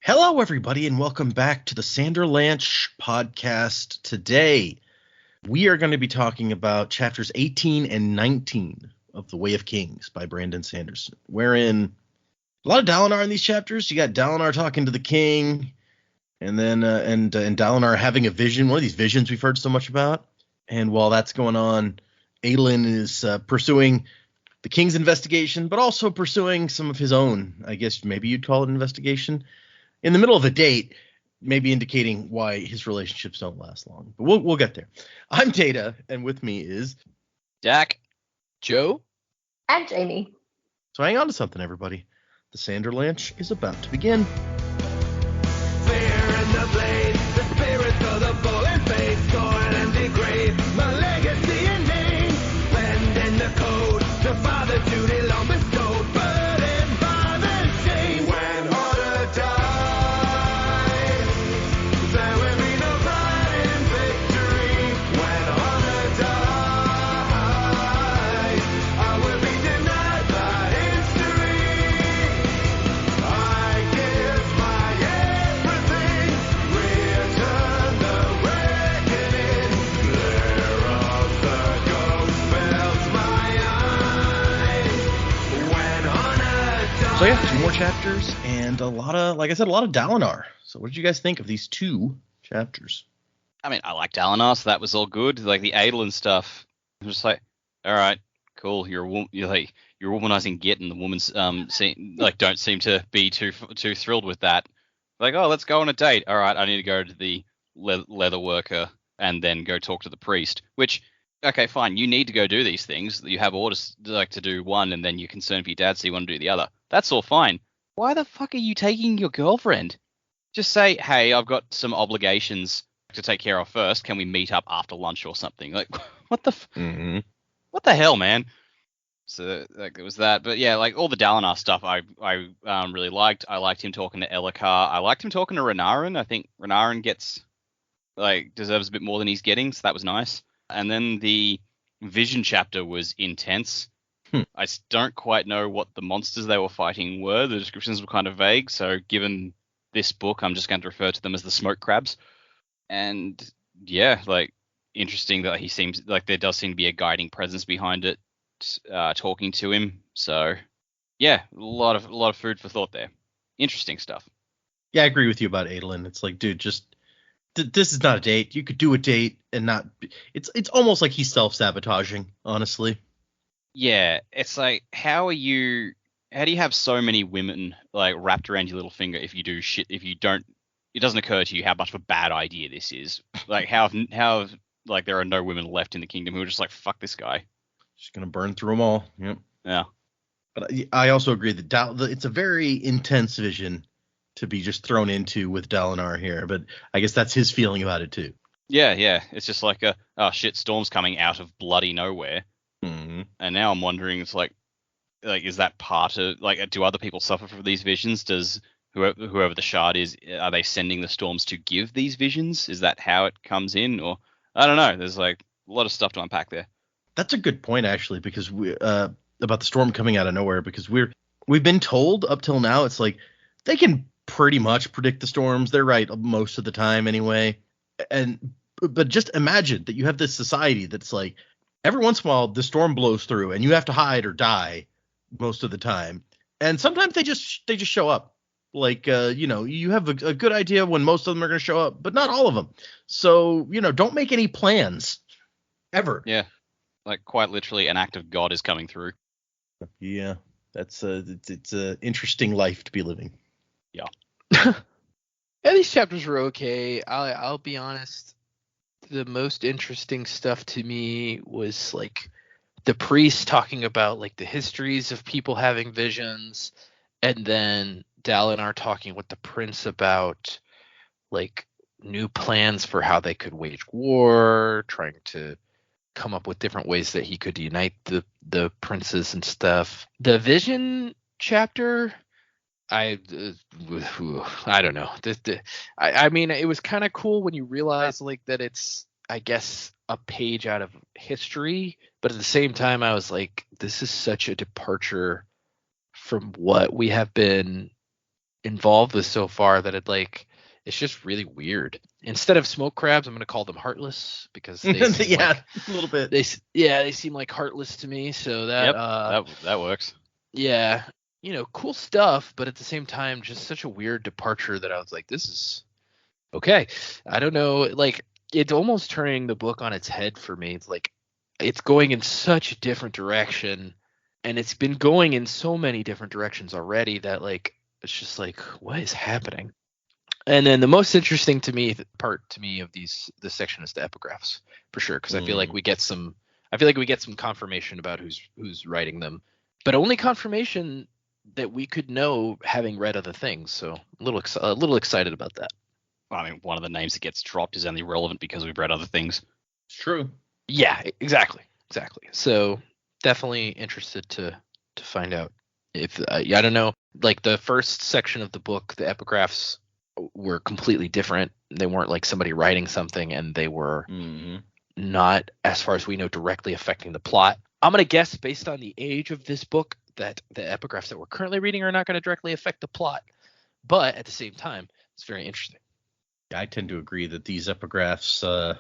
Hello, everybody, and welcome back to the Sander Lanch podcast. Today, we are going to be talking about chapters 18 and 19 of The Way of Kings by Brandon Sanderson, wherein a lot of Dalinar in these chapters. You got Dalinar talking to the king, and then and Dalinar having a vision, one of these visions we've heard so much about. And while that's going on, Adolin is pursuing the king's investigation, but also pursuing some of his own. I guess maybe you'd call it an investigation. In the middle of a date, maybe indicating why his relationships don't last long. But we'll get there. I'm Data, and with me is Jack, Joe, and Jamie. So hang on to something, everybody. The Sander Lanch is about to begin. Fear in the blade, the spirits of the fallen face, scorn and degrade, my legacy and name, blend in the code, the father duty long bestowed, burdened by the shame. When order dies, there will be no pride in victory. When honor dies, I will be denied by history. I give my everything, return the reckoning. Glare of the ghost fills my eyes. When honor dies. So yeah, 2 more chapters and a lot of, like I said, a lot of Dalinar. So what did you guys think of these 2 chapters? I mean, I like Dalinar, so that was all good. Like the Adolin stuff, I'm just like, all right, cool. You're womanizing Git, and the woman's don't seem to be too thrilled with that. Like, oh, let's go on a date. All right, I need to go to the leather worker and then go talk to the priest. Which, okay, fine. You need to go do these things. You have orders to do one, and then you're concerned for your dad, so you want to do the other. That's all fine. Why the fuck are you taking your girlfriend? Just say, hey, I've got some obligations to take care of first. Can we meet up after lunch or something? Like, what the what the hell, man? So like it was that, but yeah, like all the Dalinar stuff, I really liked. I liked him talking to Elhokar. I liked him talking to Renarin. I think Renarin deserves a bit more than he's getting, so that was nice. And then the Vision chapter was intense. I don't quite know what the monsters they were fighting were. The descriptions were kind of vague, so given this book, I'm just going to refer to them as the smoke crabs. And yeah, like interesting that he seems like there does seem to be a guiding presence behind it, talking to him. So yeah, a lot of food for thought there. Interesting stuff. Yeah, I agree with you about Adolin. It's like, dude, just this is not a date. You could do a date and not. It's almost like he's self-sabotaging, honestly. Yeah, it's like how do you have so many women like wrapped around your little finger if you do shit, if you don't, it doesn't occur to you how much of a bad idea this is. Like how like there are no women left in the kingdom who are just like, fuck this guy. Just gonna burn through them all. Yep. Yeah. But I also agree that it's a very intense vision to be just thrown into with Dalinar here. But I guess that's his feeling about it too. Yeah. It's just like oh shit, storm's coming out of bloody nowhere. And now I'm wondering, it's like is that part of, like, do other people suffer from these visions? Does whoever the shard is, are they sending the storms to give these visions? Is that how it comes in? Or I don't know. There's like a lot of stuff to unpack there. That's a good point, actually, because we about the storm coming out of nowhere, because we've been told up till now it's like they can pretty much predict the storms. They're right most of the time anyway. But just imagine that you have this society that's like every once in a while the storm blows through and you have to hide or die most of the time. And sometimes they just show up. Like, you have a good idea when most of them are going to show up, but not all of them. So, don't make any plans ever. Yeah. Like quite literally an act of God is coming through. Yeah. That's it's a interesting life to be living. Yeah. Yeah, these chapters were okay. I'll be honest. The most interesting stuff to me was like the priest talking about like the histories of people having visions, and then Dalinar talking with the prince about like new plans for how they could wage war, trying to come up with different ways that he could unite the princes and stuff. The vision chapter, I don't know. I mean, it was kind of cool when you realize like that it's, I guess, a page out of history, but at the same time, I was like, this is such a departure from what we have been involved with so far that it's just really weird. Instead of smoke crabs, I'm going to call them heartless because they seem yeah, a little bit. they seem like heartless to me. So that that works. yeah, cool stuff, but at the same time, just such a weird departure that I was like, this is okay. I don't know, like it's almost turning the book on its head for me. It's like it's going in such a different direction, and it's been going in so many different directions already that like it's just like, what is happening? And then the most interesting part to me of this section is the epigraphs, for sure, because I feel like we get some confirmation about who's writing them, but only confirmation that we could know having read other things. So a little excited about that. I mean, one of the names that gets dropped is only relevant because we've read other things. It's true. Yeah, exactly. So definitely interested to find out if I don't know, like the first section of the book, the epigraphs were completely different. They weren't like somebody writing something, and they were not, as far as we know, directly affecting the plot. I'm going to guess, based on the age of this book, that the epigraphs that we're currently reading are not going to directly affect the plot. But at the same time, it's very interesting. Yeah, I tend to agree that these epigraphs,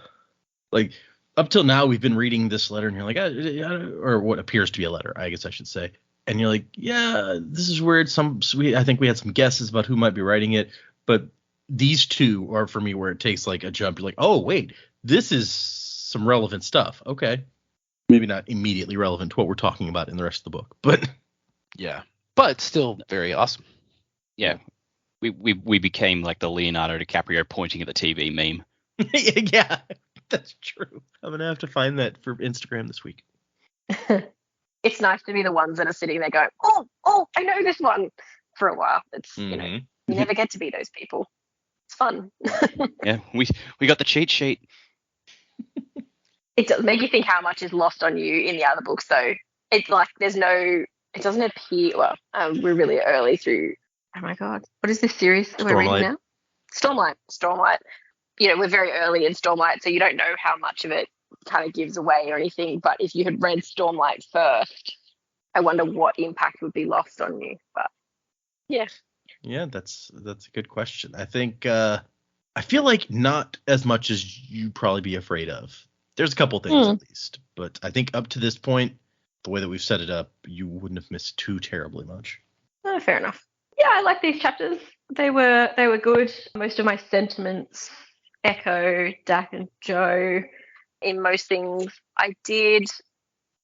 like up till now, we've been reading this letter, and you're like, or what appears to be a letter, I guess I should say. And you're like, yeah, this is weird. I think we had some guesses about who might be writing it. But these two are for me where it takes like a jump. You're like, oh, wait, this is some relevant stuff. Okay. Maybe not immediately relevant to what we're talking about in the rest of the book, but yeah, but still very awesome. Yeah. We became like the Leonardo DiCaprio pointing at the TV meme. Yeah, that's true. I'm going to have to find that for Instagram this week. It's nice to be the ones that are sitting there going, oh, I know this one, for a while. It's, you never get to be those people. It's fun. Yeah, we got the cheat sheet. It does make you think how much is lost on you in the other books, though. It's like it doesn't appear, well, we're really early through, oh my God, what is this series that we're reading now? Stormlight. We're very early in Stormlight, so you don't know how much of it kind of gives away or anything, but if you had read Stormlight first, I wonder what impact would be lost on you. But yeah, that's a good question. I think I feel like not as much as you probably be afraid of. There's a couple things at least, but I think up to this point, the way that we've set it up, you wouldn't have missed too terribly much. Fair enough. Yeah, I like these chapters. They were good. Most of my sentiments echo Dak and Joe in most things. I did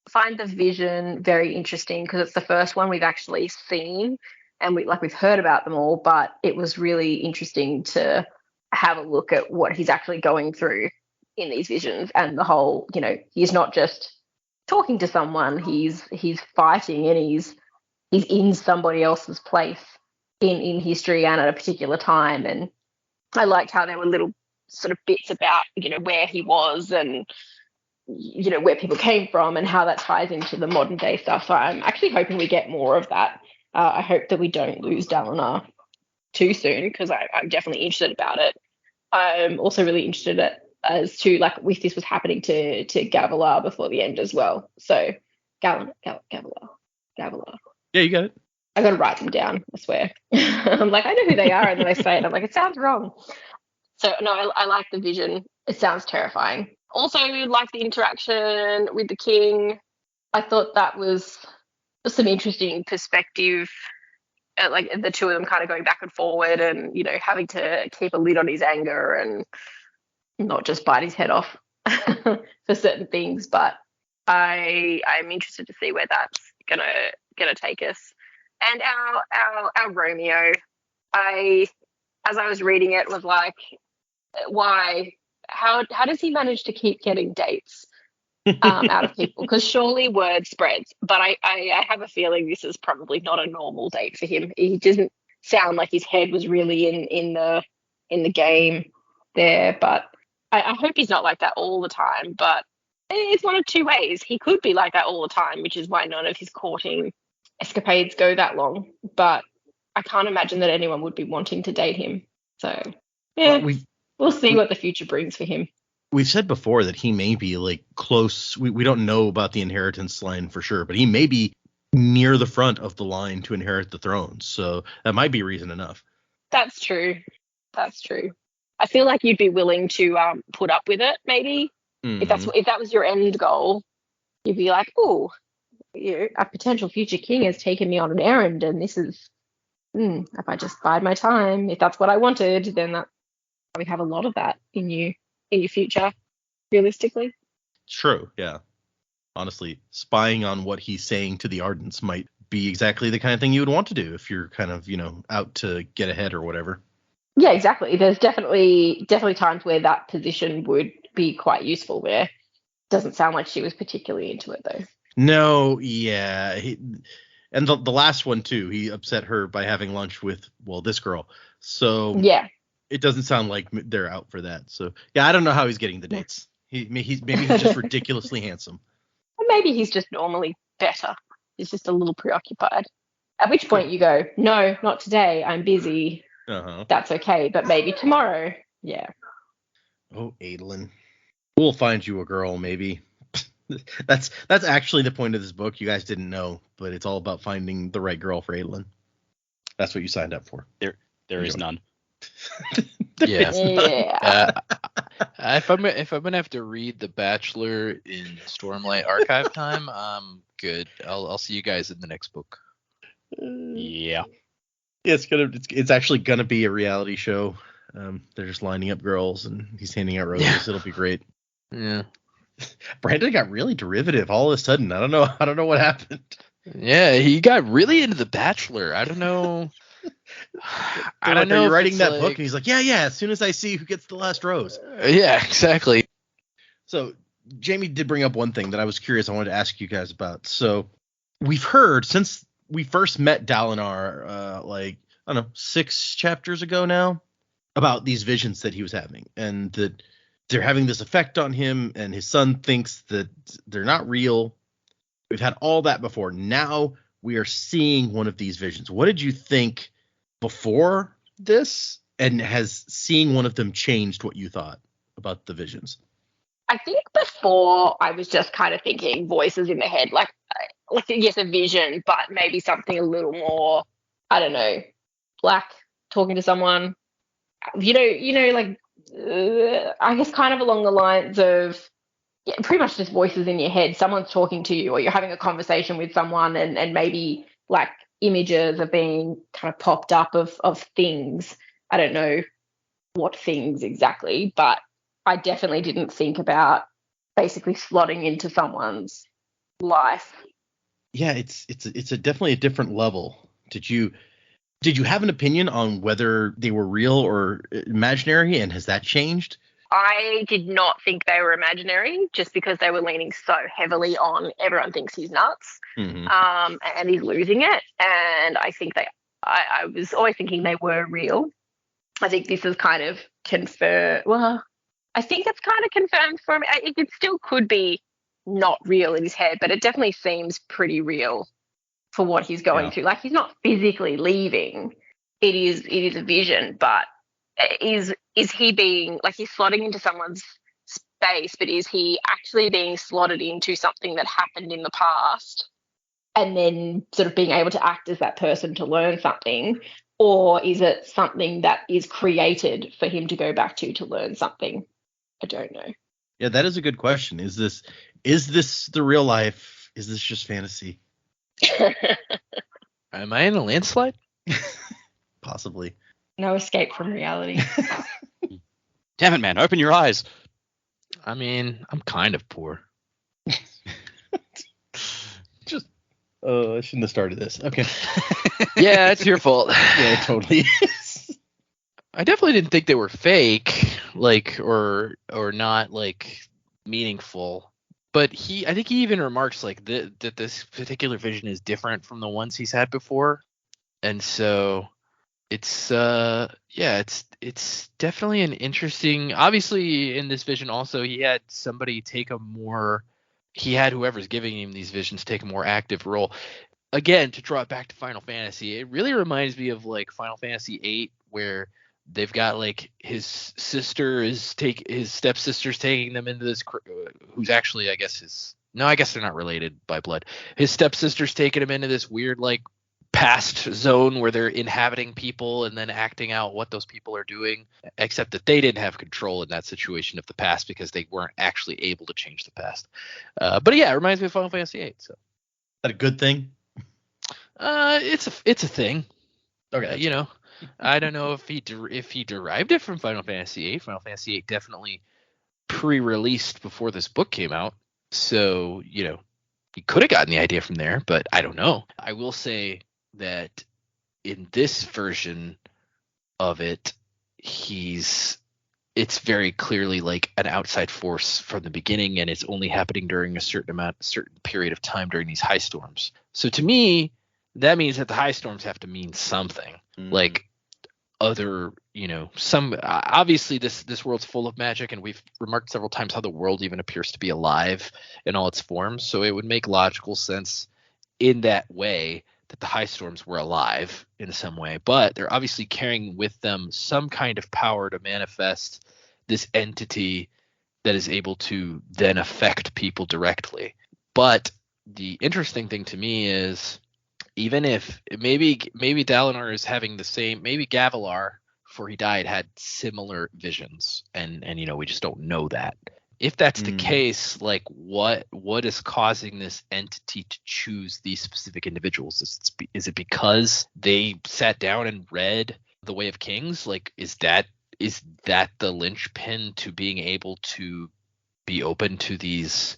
find the vision very interesting because it's the first one we've actually seen, and we've heard about them all, but it was really interesting to have a look at what he's actually going through in these visions, and the whole, he's not just talking to someone, he's fighting, and he's in somebody else's place in history and at a particular time. And I liked how there were little sort of bits about, where he was and, where people came from and how that ties into the modern day stuff. So I'm actually hoping we get more of that. I hope that we don't lose Dalinar too soon, because I'm definitely interested about it. I'm also really interested as to, like, if this was happening to Gavilar before the end as well. So Gavilar. Yeah, you got it. I got to write them down, I swear. I'm like, I know who they are, and then I say it, I'm like, it sounds wrong. So, no, I like the vision. It sounds terrifying. Also, like the interaction with the king. I thought that was some interesting perspective, like the two of them kind of going back and forward and, having to keep a lid on his anger and not just bite his head off for certain things. But I'm interested to see where that's gonna take us. And our Romeo, as I was reading it, was like, why? How does he manage to keep getting dates out of people? Because surely word spreads. But I have a feeling this is probably not a normal date for him. He doesn't sound like his head was really in the game there. But I hope he's not like that all the time. But it's one of two ways. He could be like that all the time, which is why none of his courting escapades go that long. But I can't imagine that anyone would be wanting to date him. So yeah, we'll see what the future brings for him. We've said before that he may be like close. We don't know about the inheritance line for sure, but he may be near the front of the line to inherit the throne. So that might be reason enough. That's true. That's true. I feel like you'd be willing to put up with it, maybe. If that was your end goal, you'd be like, oh, a potential future king has taken me on an errand, and this is, if I just bide my time, if that's what I wanted, then that we have a lot of that in your future, realistically. True, yeah. Honestly, spying on what he's saying to the Ardents might be exactly the kind of thing you would want to do if you're kind of, out to get ahead or whatever. Yeah, exactly. There's definitely times where that position would be quite useful. Where it doesn't sound like she was particularly into it, though. No, yeah. And the last one, too, he upset her by having lunch with, this girl. So yeah, it doesn't sound like they're out for that. So, yeah, I don't know how he's getting the dates. Maybe he's just ridiculously handsome. Or maybe he's just normally better. He's just a little preoccupied. At which point you go, no, not today. I'm busy. Uh-huh. That's okay, but maybe tomorrow. Yeah. Oh, Adolin. We'll find you a girl, maybe. That's actually the point of this book. You guys didn't know, but it's all about finding the right girl for Adolin. That's what you signed up for. There is none. Yeah. Yeah. If I'm gonna have to read The Bachelor in Stormlight Archive time, good. I'll see you guys in the next book. Yeah. It's actually gonna be a reality show. They're just lining up girls and he's handing out roses. Yeah. It'll be great. Yeah. Brandon got really derivative all of a sudden. I don't know what happened. Yeah, he got really into The Bachelor. I don't know. I don't know. You're writing that book, and he's like, yeah. As soon as I see who gets the last rose. Yeah, exactly. So Jamie did bring up one thing that I was curious. I wanted to ask you guys about. So we've heard since we first met Dalinar, 6 chapters ago now, about these visions that he was having, and that they're having this effect on him, and his son thinks that they're not real. We've had all that before. Now we are seeing one of these visions. What did you think before this? And has seeing one of them changed what you thought about the visions? I think before I was just kind of thinking voices in the head, like yes, a vision, but maybe something a little more, I don't know, black, talking to someone, I guess kind of along the lines of, yeah, pretty much just voices in your head. Someone's talking to you, or you're having a conversation with someone, and maybe like images are being kind of popped up of things. I don't know what things exactly, but I definitely didn't think about basically slotting into someone's life. Yeah, it's definitely a different level. Did you have an opinion on whether they were real or imaginary, and has that changed? I did not think they were imaginary, just because they were leaning so heavily on everyone thinks he's nuts, and he's losing it. And I think I was always thinking they were real. I think this is kind of confirmed. Well, I think it's kind of confirmed for me. It still could be not real in his head, but it definitely seems pretty real for what he's going through. Like, he's not physically leaving. It is a vision, but is he being, like, he's slotting into someone's space, but is he actually being slotted into something that happened in the past and then sort of being able to act as that person to learn something? Or is it something that is created for him to go back to learn something? I don't know. Yeah, that is a good question. Is this the real life? Is this just fantasy? Am I in a landslide? Possibly. No escape from reality. Damn it, man. Open your eyes. I mean, I'm kind of poor. I shouldn't have started this. Okay. Yeah, it's your fault. Yeah, it totally is. I definitely didn't think they were fake, or not meaningful. But I think he even remarks that this particular vision is different from the ones he's had before, and so it's it's definitely an interesting. Obviously, in this vision, also he had somebody take he had whoever's giving him these visions take a more active role. Again, to draw it back to Final Fantasy, it really reminds me of Final Fantasy VIII, where they've got his stepsister's taking them into this, who's actually, I guess they're not related by blood. His stepsister's taking him into this weird past zone where they're inhabiting people and then acting out what those people are doing, except that they didn't have control in that situation of the past because they weren't actually able to change the past. But yeah, it reminds me of Final Fantasy VIII. So Is that a good thing? it's a thing. Okay. You know, I don't know if he derived it from Final Fantasy VIII. Final Fantasy VIII definitely pre-released before this book came out, so you know he could have gotten the idea from there, but I don't know. I will say that in this version of it, it's very clearly like an outside force from the beginning, and it's only happening during a certain period of time during these high storms. So to me, that means that the high storms have to mean something. Like other, some obviously this world's full of magic, and we've remarked several times how the world even appears to be alive in all its forms. So it would make logical sense in that way that the high storms were alive in some way, but they're obviously carrying with them some kind of power to manifest this entity that is able to then affect people directly. But the interesting thing to me is, even if maybe Dalinar is having the same, maybe Gavilar before he died had similar visions, and we just don't know that. If that's the case, like what is causing this entity to choose these specific individuals? Is it because they sat down and read The Way of Kings? Like, is that the linchpin to being able to be open to this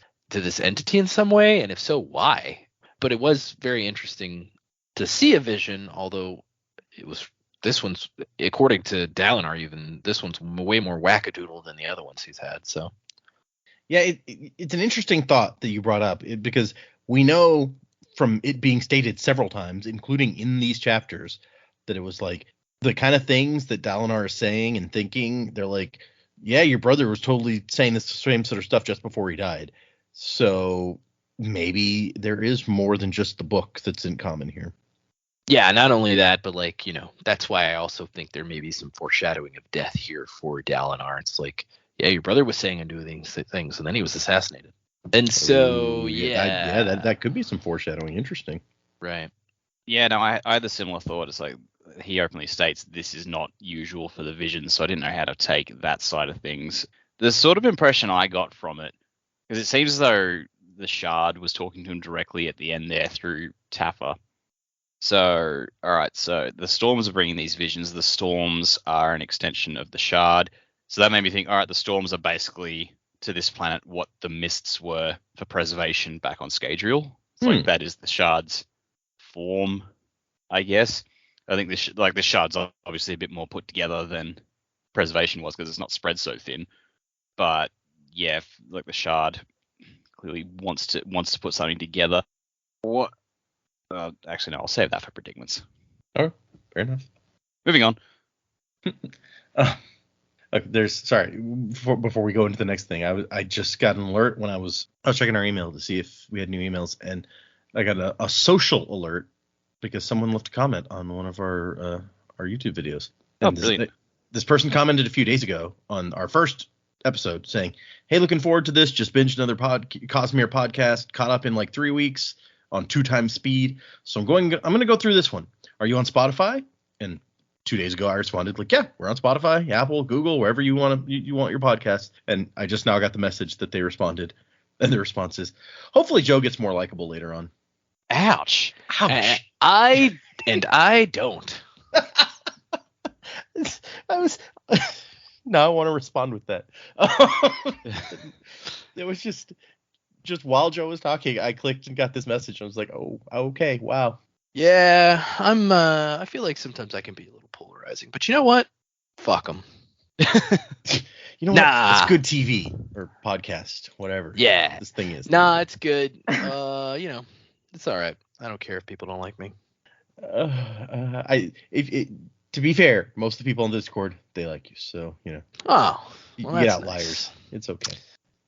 entity in some way? And if so, why? But it was very interesting to see a vision, although this one's, according to Dalinar, even this one's way more wackadoodle than the other ones he's had. So yeah, it's an interesting thought that you brought up, because we know from it being stated several times, including in these chapters, that it was like the kind of things that Dalinar is saying and thinking. They're like, yeah, your brother was totally saying this same sort of stuff just before he died. So maybe there is more than just the book that's in common here. Yeah, not only that, but like, that's why I also think there may be some foreshadowing of death here for Dalinar. It's like, yeah, your brother was saying and doing these things, and then he was assassinated. And so, that could be some foreshadowing. Interesting. Right. Yeah, no, I had a similar thought. It's like he openly states this is not usual for the vision, so I didn't know how to take that side of things. The sort of impression I got from it, because it seems as though the Shard was talking to him directly at the end there through Taffa. So, all right, so the storms are bringing these visions. The storms are an extension of the Shard. So that made me think, all right, the storms are basically to this planet what the mists were for preservation back on Scadrial. It's like that is the Shard's form, I guess. I think the Shard's obviously a bit more put together than preservation was, because it's not spread so thin. But yeah, like the Shard clearly wants to put something together. What? Actually, no, I'll save that for predicaments. Oh, fair enough. Moving on. Before we go into the next thing, I just got an alert when I was checking our email to see if we had new emails, and I got a social alert because someone left a comment on one of our YouTube videos. And brilliant. This person commented a few days ago on our first episode saying, "Hey, looking forward to this. Just binged another Cosmere podcast. Caught up in like 3 weeks on 2 times speed. So I'm going to go through this one. Are you on Spotify?" And 2 days ago I responded like, "Yeah, we're on Spotify, Apple, Google, wherever you want your podcast." And I just now got the message that they responded, and the response is, "Hopefully Joe gets more likable later on." Ouch. Ouch. I don't. Now I want to respond with that. It was just while Joe was talking, I clicked and got this message. I was like, "Oh, okay, wow." Yeah, I feel like sometimes I can be a little polarizing, but you know what? Fuck them. You know what? It's good TV or podcast, whatever. Yeah. This thing is. Nah, it's good. It's all right. I don't care if people don't like me. To be fair, most of the people on Discord, they like you, so Oh, you well, get that's outliers. nice. It's okay.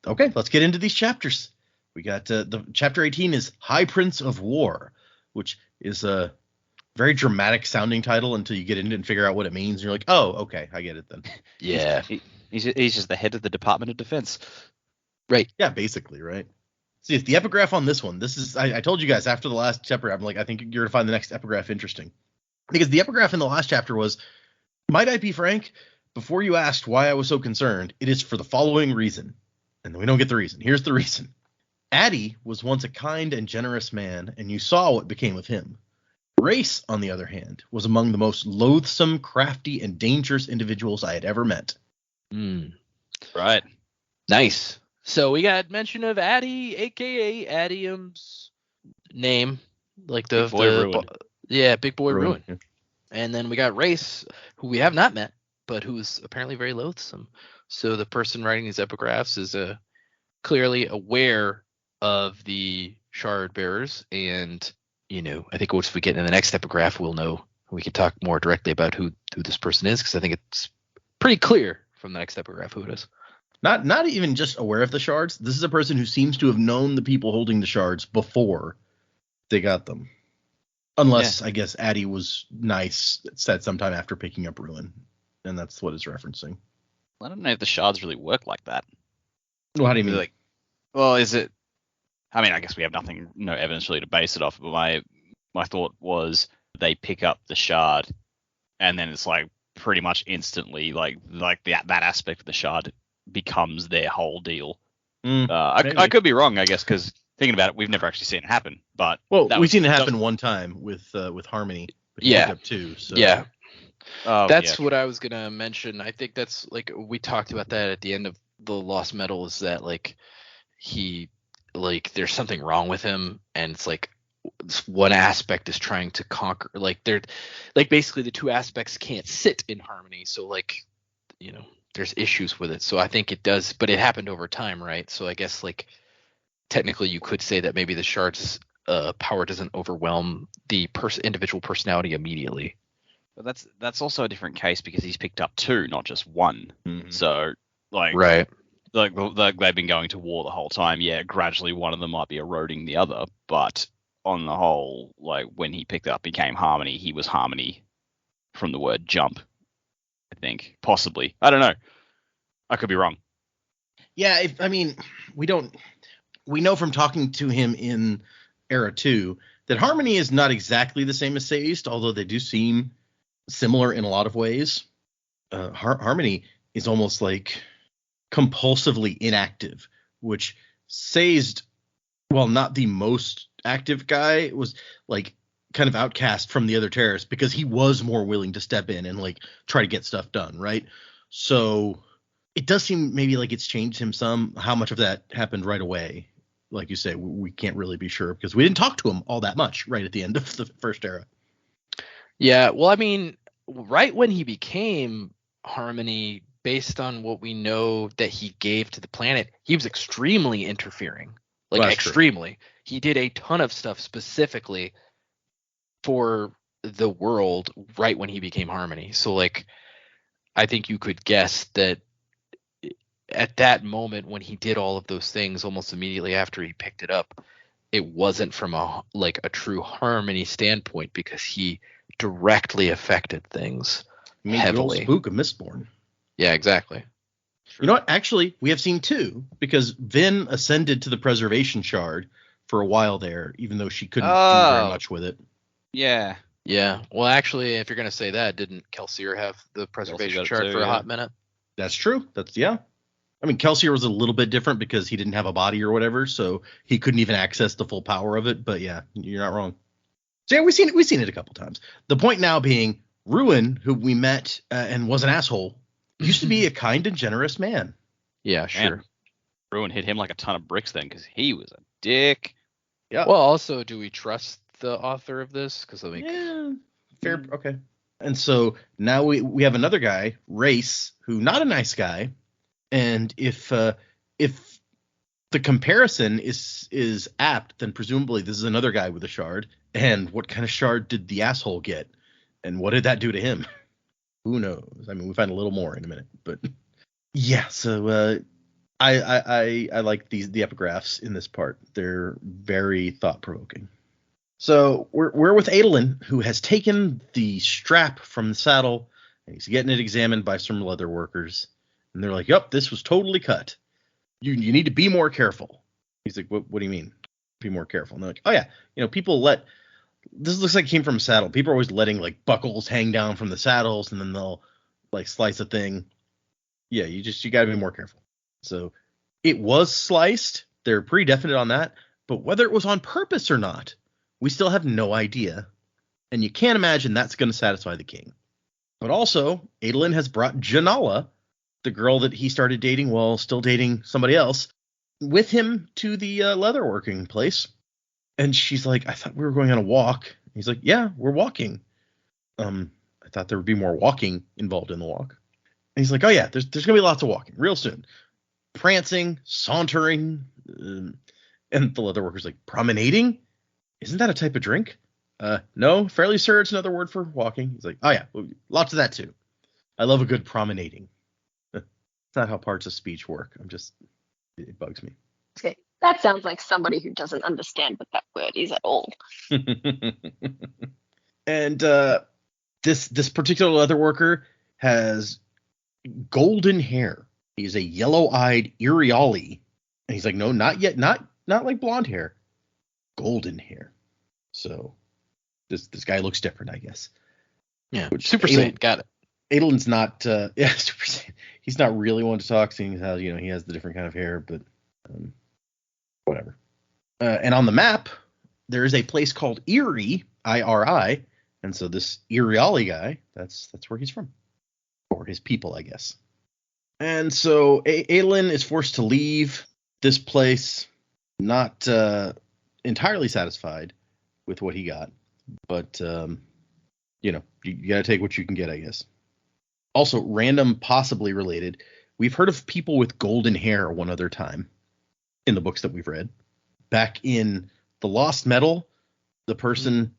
Okay, let's get into these chapters. We got the chapter 18 is High Prince of War, which is a very dramatic sounding title until you get into it and figure out what it means. And you're like, oh, okay, I get it then. Yeah. He's just the head of the Department of Defense. Right. Yeah, basically, right. See, it's the epigraph on this one. This is I told you guys after the last chapter, I'm like, I think you're gonna find the next epigraph interesting. Because the epigraph in the last chapter was, might I be frank? Before you asked why I was so concerned, it is for the following reason. And we don't get the reason. Here's the reason. Addy was once a kind and generous man, and you saw what became of him. Race, on the other hand, was among the most loathsome, crafty, and dangerous individuals I had ever met. Right. Nice. So we got mention of Addy, a.k.a. Adium's name. Like the... Big Boy Ruin. Big Boy Ruin. Yeah. And then we got Race, who we have not met, but who's apparently very loathsome. So the person writing these epigraphs is clearly aware of the shard bearers, and I think once we get in the next epigraph, we'll know. We can talk more directly about who this person is, because I think it's pretty clear from the next epigraph who it is. Not even just aware of the shards. This is a person who seems to have known the people holding the shards before they got them. Unless, I guess, Addy was nice, said sometime after picking up Ruin. And that's what it's referencing. I don't know if the shards really work like that. Well, how do you mean? Like, well, is it? I mean, I guess we have no evidence really to base it off. But my thought was they pick up the shard, and then it's like pretty much instantly like that aspect of the shard becomes their whole deal. I could be wrong, I guess, because thinking about it, we've never actually seen it happen. But we've seen it happen one time with Harmony. But he picked up two. So. Yeah. That's what I was gonna mention. I think that's like we talked about that at the end of the Lost Metal, is that like he there's something wrong with him, and it's like this one aspect is trying to conquer, they're basically the two aspects can't sit in harmony, so there's issues with it. So I think it does, but it happened over time, right? So I guess technically you could say that maybe the shard's power doesn't overwhelm the individual personality immediately. But that's also a different case because he's picked up two, not just one. Mm-hmm. So right. They've been going to war the whole time. Yeah, gradually one of them might be eroding the other, but on the whole, when he picked up became Harmony, he was Harmony from the word jump. I think possibly. I don't know. I could be wrong. Yeah, we know from talking to him in Era 2 that Harmony is not exactly the same as Sazed, although they do seem similar in a lot of ways. Harmony is almost compulsively inactive, which Sazed, while not the most active guy, was kind of outcast from the other terrorists because he was more willing to step in and try to get stuff done, right? So it does seem maybe it's changed him some. How much of that happened right away? Like you say, we can't really be sure because we didn't talk to him all that much right at the end of the first era. Yeah, well, right when he became Harmony, based on what we know that he gave to the planet, he was extremely interfering. Extremely. True. He did a ton of stuff specifically for the world right when he became Harmony. So I think you could guess that at that moment when he did all of those things almost immediately after he picked it up, it wasn't from a true Harmony standpoint because he directly affected things heavily. The old spook of Mistborn. Yeah, exactly. You know what? Actually, we have seen two, because Vin ascended to the Preservation Shard for a while there, even though she couldn't do very much with it. Yeah. Yeah. Well, actually, if you're going to say that, didn't Kelsier have the Preservation Shard for a hot minute? That's true. Kelsier was a little bit different because he didn't have a body or whatever, so he couldn't even access the full power of it. But yeah, you're not wrong. So yeah, we've seen it a couple times. The point now being, Ruin, who we met and was an asshole, used to be a kind and generous man. Yeah, sure. Man, Ruin hit him like a ton of bricks then because he was a dick. Yeah. Well, also, do we trust the author of this? Because yeah, fair. Okay. And so now we have another guy, Race, who not a nice guy. And if the comparison is apt, then presumably this is another guy with a shard. And what kind of shard did the asshole get? And what did that do to him? Who knows? We find a little more in a minute, but yeah. So I like the epigraphs in this part. They're very thought provoking. So we're with Adolin, who has taken the strap from the saddle and he's getting it examined by some leather workers. And they're like, "Yup, this was totally cut. You need to be more careful." He's like, what do you mean? Be more careful. And they're like, oh yeah, people this looks like it came from a saddle. People are always letting like buckles hang down from the saddles, and then they'll like slice a thing. Yeah, you gotta be more careful. So it was sliced. They're pretty definite on that. But whether it was on purpose or not, we still have no idea. And you can't imagine that's going to satisfy the king. But also, Adolin has brought Janala, the girl that he started dating while still dating somebody else, with him to the leatherworking place. And she's like, I thought we were going on a walk. He's like, yeah, we're walking. I thought there would be more walking involved in the walk. And he's like, oh yeah, there's going to be lots of walking real soon. Prancing, sauntering. And the leatherworker's like, promenading? Isn't that a type of drink? No, fairly sir, it's another word for walking. He's like, oh yeah, lots of that too. I love a good promenading. It's not how parts of speech work. It bugs me. Okay. That sounds like somebody who doesn't understand what that word is at all. And this particular leatherworker has golden hair. He's a yellow-eyed Iriali. And he's like, no, not yet, not like blonde hair. Golden hair. So this guy looks different, I guess. Yeah, Super Saiyan, got it. Adolin's not, Super Saiyan. He's not really one to talk, seeing how, he has the different kind of hair, but whatever. And on the map, there is a place called Iri, I-R-I, and so this Iriali guy, that's where he's from. Or his people, I guess. And so Adolin is forced to leave this place, not entirely satisfied with what he got, but you got to take what you can get, I guess. Also, random, possibly related, we've heard of people with golden hair one other time in the books that we've read. Back in The Lost Metal, the person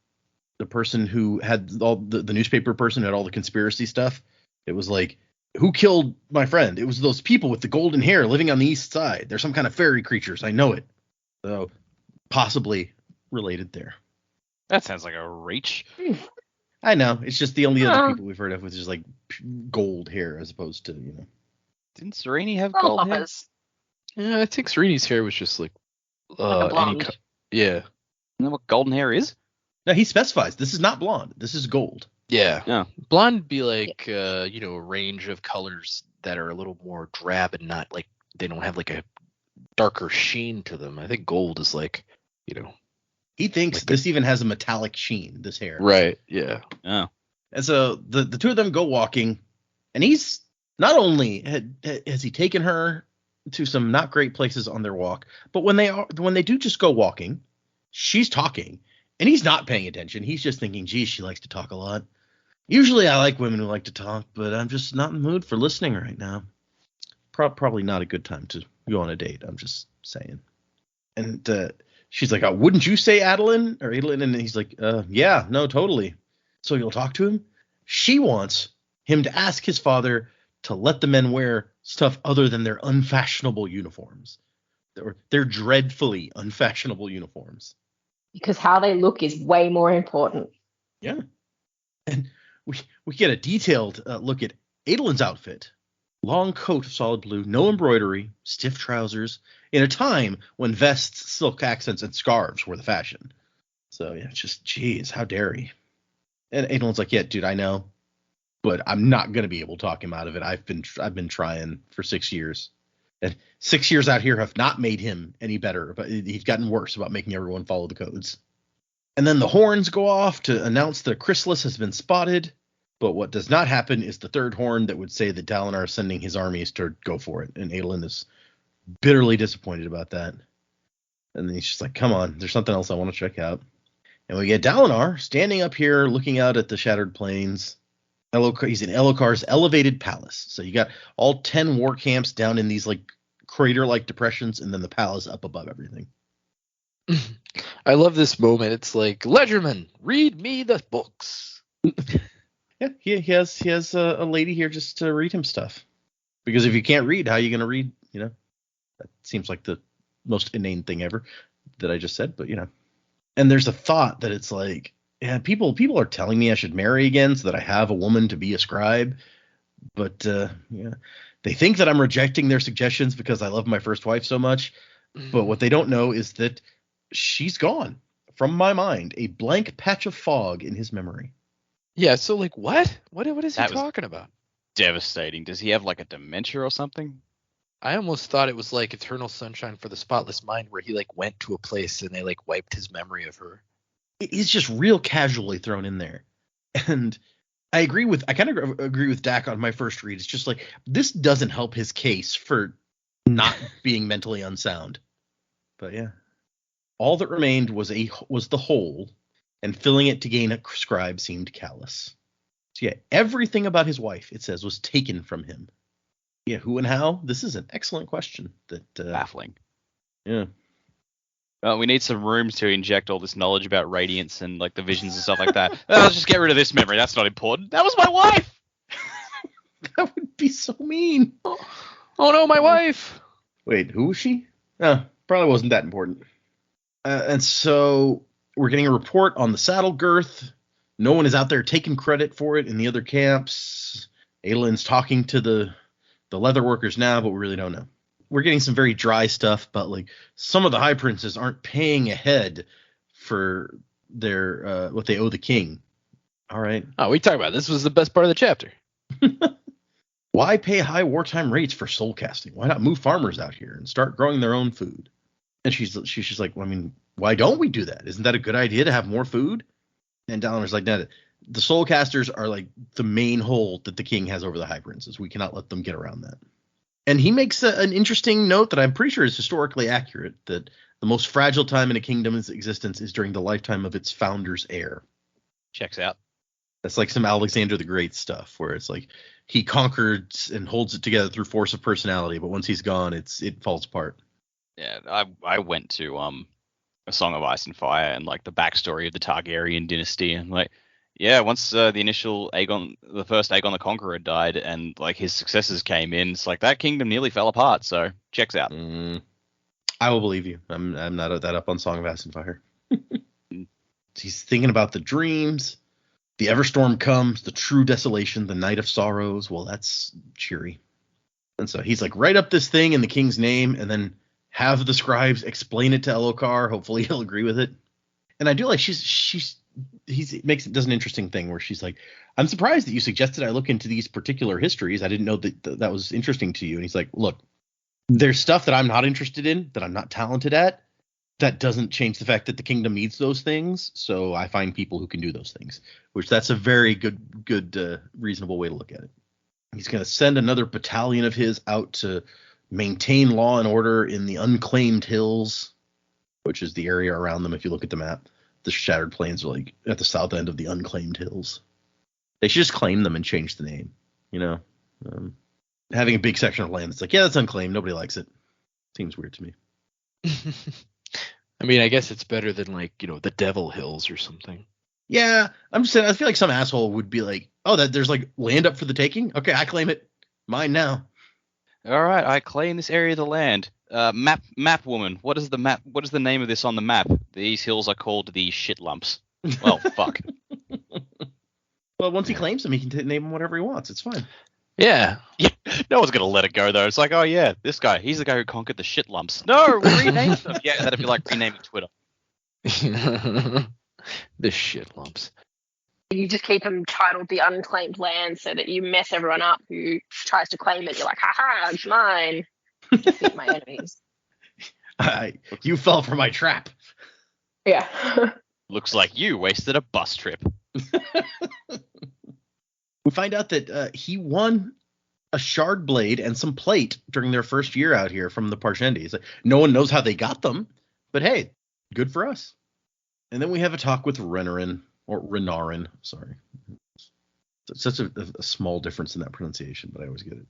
who had all the newspaper person who had all the conspiracy stuff, it was like, who killed my friend? It was those people with the golden hair living on the east side. They're some kind of fairy creatures. I know it. So possibly related there. That sounds like a reach. I know. It's just the only other people we've heard of with just like gold hair as opposed to, Didn't Sereni have gold hair? Yeah, I think Sereni's hair was just like a blonde. Yeah. Isn't that what golden hair is? No, he specifies this is not blonde. This is gold. Yeah. Yeah. Blonde would be like, a range of colors that are a little more drab and not like, they don't have like a darker sheen to them. I think gold is like, He thinks like this even has a metallic sheen, this hair. Right. Yeah. Oh. And so the two of them go walking, and he's not only has he taken her to some not great places on their walk, but when they do just go walking, she's talking, and he's not paying attention. He's just thinking, geez, she likes to talk a lot. Usually I like women who like to talk, but I'm just not in the mood for listening right now. Probably not a good time to go on a date. I'm just saying. And she's like, oh, wouldn't you say Adolin? And he's like, yeah, no, totally. So you'll talk to him? She wants him to ask his father to let the men wear stuff other than their unfashionable uniforms. They're dreadfully unfashionable uniforms. Because how they look is way more important. Yeah. And we get a detailed look at Adolin's outfit. Long coat of solid blue, no embroidery, stiff trousers, in a time when vests, silk accents, and scarves were the fashion. So, yeah, it's just, geez, how dare he? And Adolin's like, yeah, dude, I know, but I'm not going to be able to talk him out of it. I've been trying for 6 years. And 6 years out here have not made him any better, but he's gotten worse about making everyone follow the codes. And then the horns go off to announce that a chrysalis has been spotted. But what does not happen is the third horn that would say that Dalinar is sending his armies to go for it. And Adolin is bitterly disappointed about that. And then he's just like, come on, there's something else I want to check out. And we get Dalinar standing up here looking out at the shattered plains. He's in Elokar's elevated palace. So you got all 10 war camps down in these like crater-like depressions, and then the palace up above everything. I love this moment. It's like, Ledgerman, read me the books. Yeah, he has a lady here just to read him stuff. Because if you can't read, how are you going to read? That seems like the most inane thing ever that I just said. But and there's a thought that it's like, yeah, people are telling me I should marry again so that I have a woman to be a scribe. But they think that I'm rejecting their suggestions because I love my first wife so much. But what they don't know is that she's gone from my mind, a blank patch of fog in his memory. Yeah, so like what? What is he That was- talking about? Devastating. Does he have like a dementia or something? I almost thought it was like Eternal Sunshine for the Spotless Mind, where he like went to a place and they like wiped his memory of her. It's just real casually thrown in there. And I kind of agree with Dak on my first read. It's just like, this doesn't help his case for not being mentally unsound. But yeah. All that remained was the hole, and filling it to gain a scribe seemed callous. So yeah, everything about his wife, it says, was taken from him. Yeah, who and how? This is an excellent question. Baffling. Yeah. We need some rooms to inject all this knowledge about radiance and like the visions and stuff like that. Let's just get rid of this memory. That's not important. That was my wife. That would be so mean. Oh no, my wife! Wait, who was she? Oh, probably wasn't that important. And so we're getting a report on the saddle girth. No one is out there taking credit for it in the other camps. Aelin's talking to the leather workers now, but we really don't know. We're getting some very dry stuff, but like some of the high princes aren't paying ahead for their what they owe the king. All right. Oh, we talked about this was the best part of the chapter. Why pay high wartime rates for soul casting? Why not move farmers out here and start growing their own food? And she's like, well, I mean, why don't we do that? Isn't that a good idea to have more food? And Dalinar's like, no, the soul casters are like the main hold that the king has over the high princes. We cannot let them get around that. And he makes an interesting note that I'm pretty sure is historically accurate, that the most fragile time in a kingdom's existence is during the lifetime of its founder's heir. Checks out. That's like some Alexander the Great stuff, where it's like he conquered and holds it together through force of personality, but once he's gone, it falls apart. Yeah, I went to A Song of Ice and Fire and like the backstory of the Targaryen dynasty, and like, yeah, once the first Aegon the Conqueror died, and like his successors came in, it's like that kingdom nearly fell apart. So checks out. I will believe you. I'm not that up on Song of Ice and Fire. He's thinking about the dreams. The Everstorm comes, the true desolation, the night of sorrows. Well, that's cheery. And so he's like, write up this thing in the king's name, and then have the scribes explain it to Elokar. Hopefully he'll agree with it. And I do like does an interesting thing where she's like, I'm surprised that you suggested I look into these particular histories. I didn't know that was interesting to you. And he's like, look, there's stuff that I'm not interested in, that I'm not talented at. That doesn't change the fact that the kingdom needs those things. So I find people who can do those things, which that's a very good, reasonable way to look at it. He's going to send another battalion of his out to maintain law and order in the unclaimed hills, which is the area around them. If you look at the map, the Shattered Plains are like at the south end of the unclaimed hills. They should just claim them and change the name. You know, having a big section of land that's like, yeah, that's unclaimed. Nobody likes it. Seems weird to me. I mean, I guess it's better than like, the Devil Hills or something. Yeah, I'm just saying, I feel like some asshole would be like, oh, that there's like land up for the taking. Okay, I claim it. Mine now. All right, I claim this area of the land. Map woman, what is the map? What is the name of this on the map? These hills are called the shit lumps. Well, fuck. Well, once he claims them, he can name them whatever he wants. It's fine. Yeah. Yeah, no one's gonna let it go though. It's like, oh yeah, this guy, he's the guy who conquered the shit lumps. No, rename them. Yeah, that'd be like renaming Twitter. The shit lumps. You just keep them titled the unclaimed land so that you mess everyone up who tries to claim it. You're like, haha, it's mine. Defeat my enemies. You fell for my trap. Yeah. Looks like you wasted a bus trip. We find out that he won a shard blade and some plate during their first year out here from the Parshendi. Like, no one knows how they got them, but hey, good for us. And then we have a talk with Renarin, or Renarin, sorry. It's such a small difference in that pronunciation, but I always get it.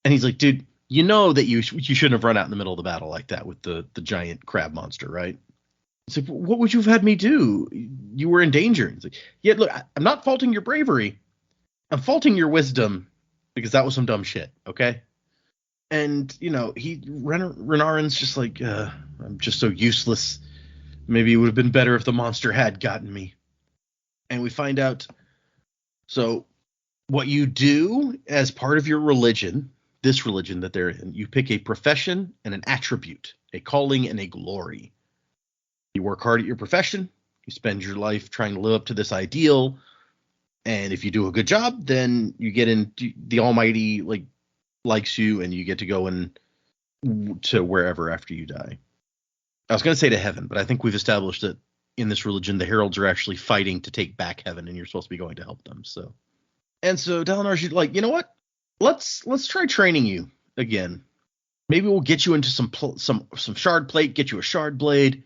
And he's like, dude, you know that you shouldn't have run out in the middle of the battle like that with the giant crab monster, right? It's like, what would you have had me do? You were in danger. He's like, yeah, look, I'm not faulting your bravery. I'm faulting your wisdom, because that was some dumb shit, okay? And, Renarin's just like, I'm just so useless. Maybe it would have been better if the monster had gotten me. And we find out, so what you do as part of your religion, this religion that they're in, you pick a profession and an attribute. a calling, and a glory. You work hard at your profession. You spend your life trying to live up to this ideal. And if you do a good job, then you get in, the Almighty likes you, and you get to go to wherever after you die. I was going to say to heaven, but I think we've established that in this religion, the heralds are actually fighting to take back heaven, and you're supposed to be going to help them. So Dalinar's like, you know what? Let's try training you again. Maybe we'll get you into some shard plate, get you a shard blade.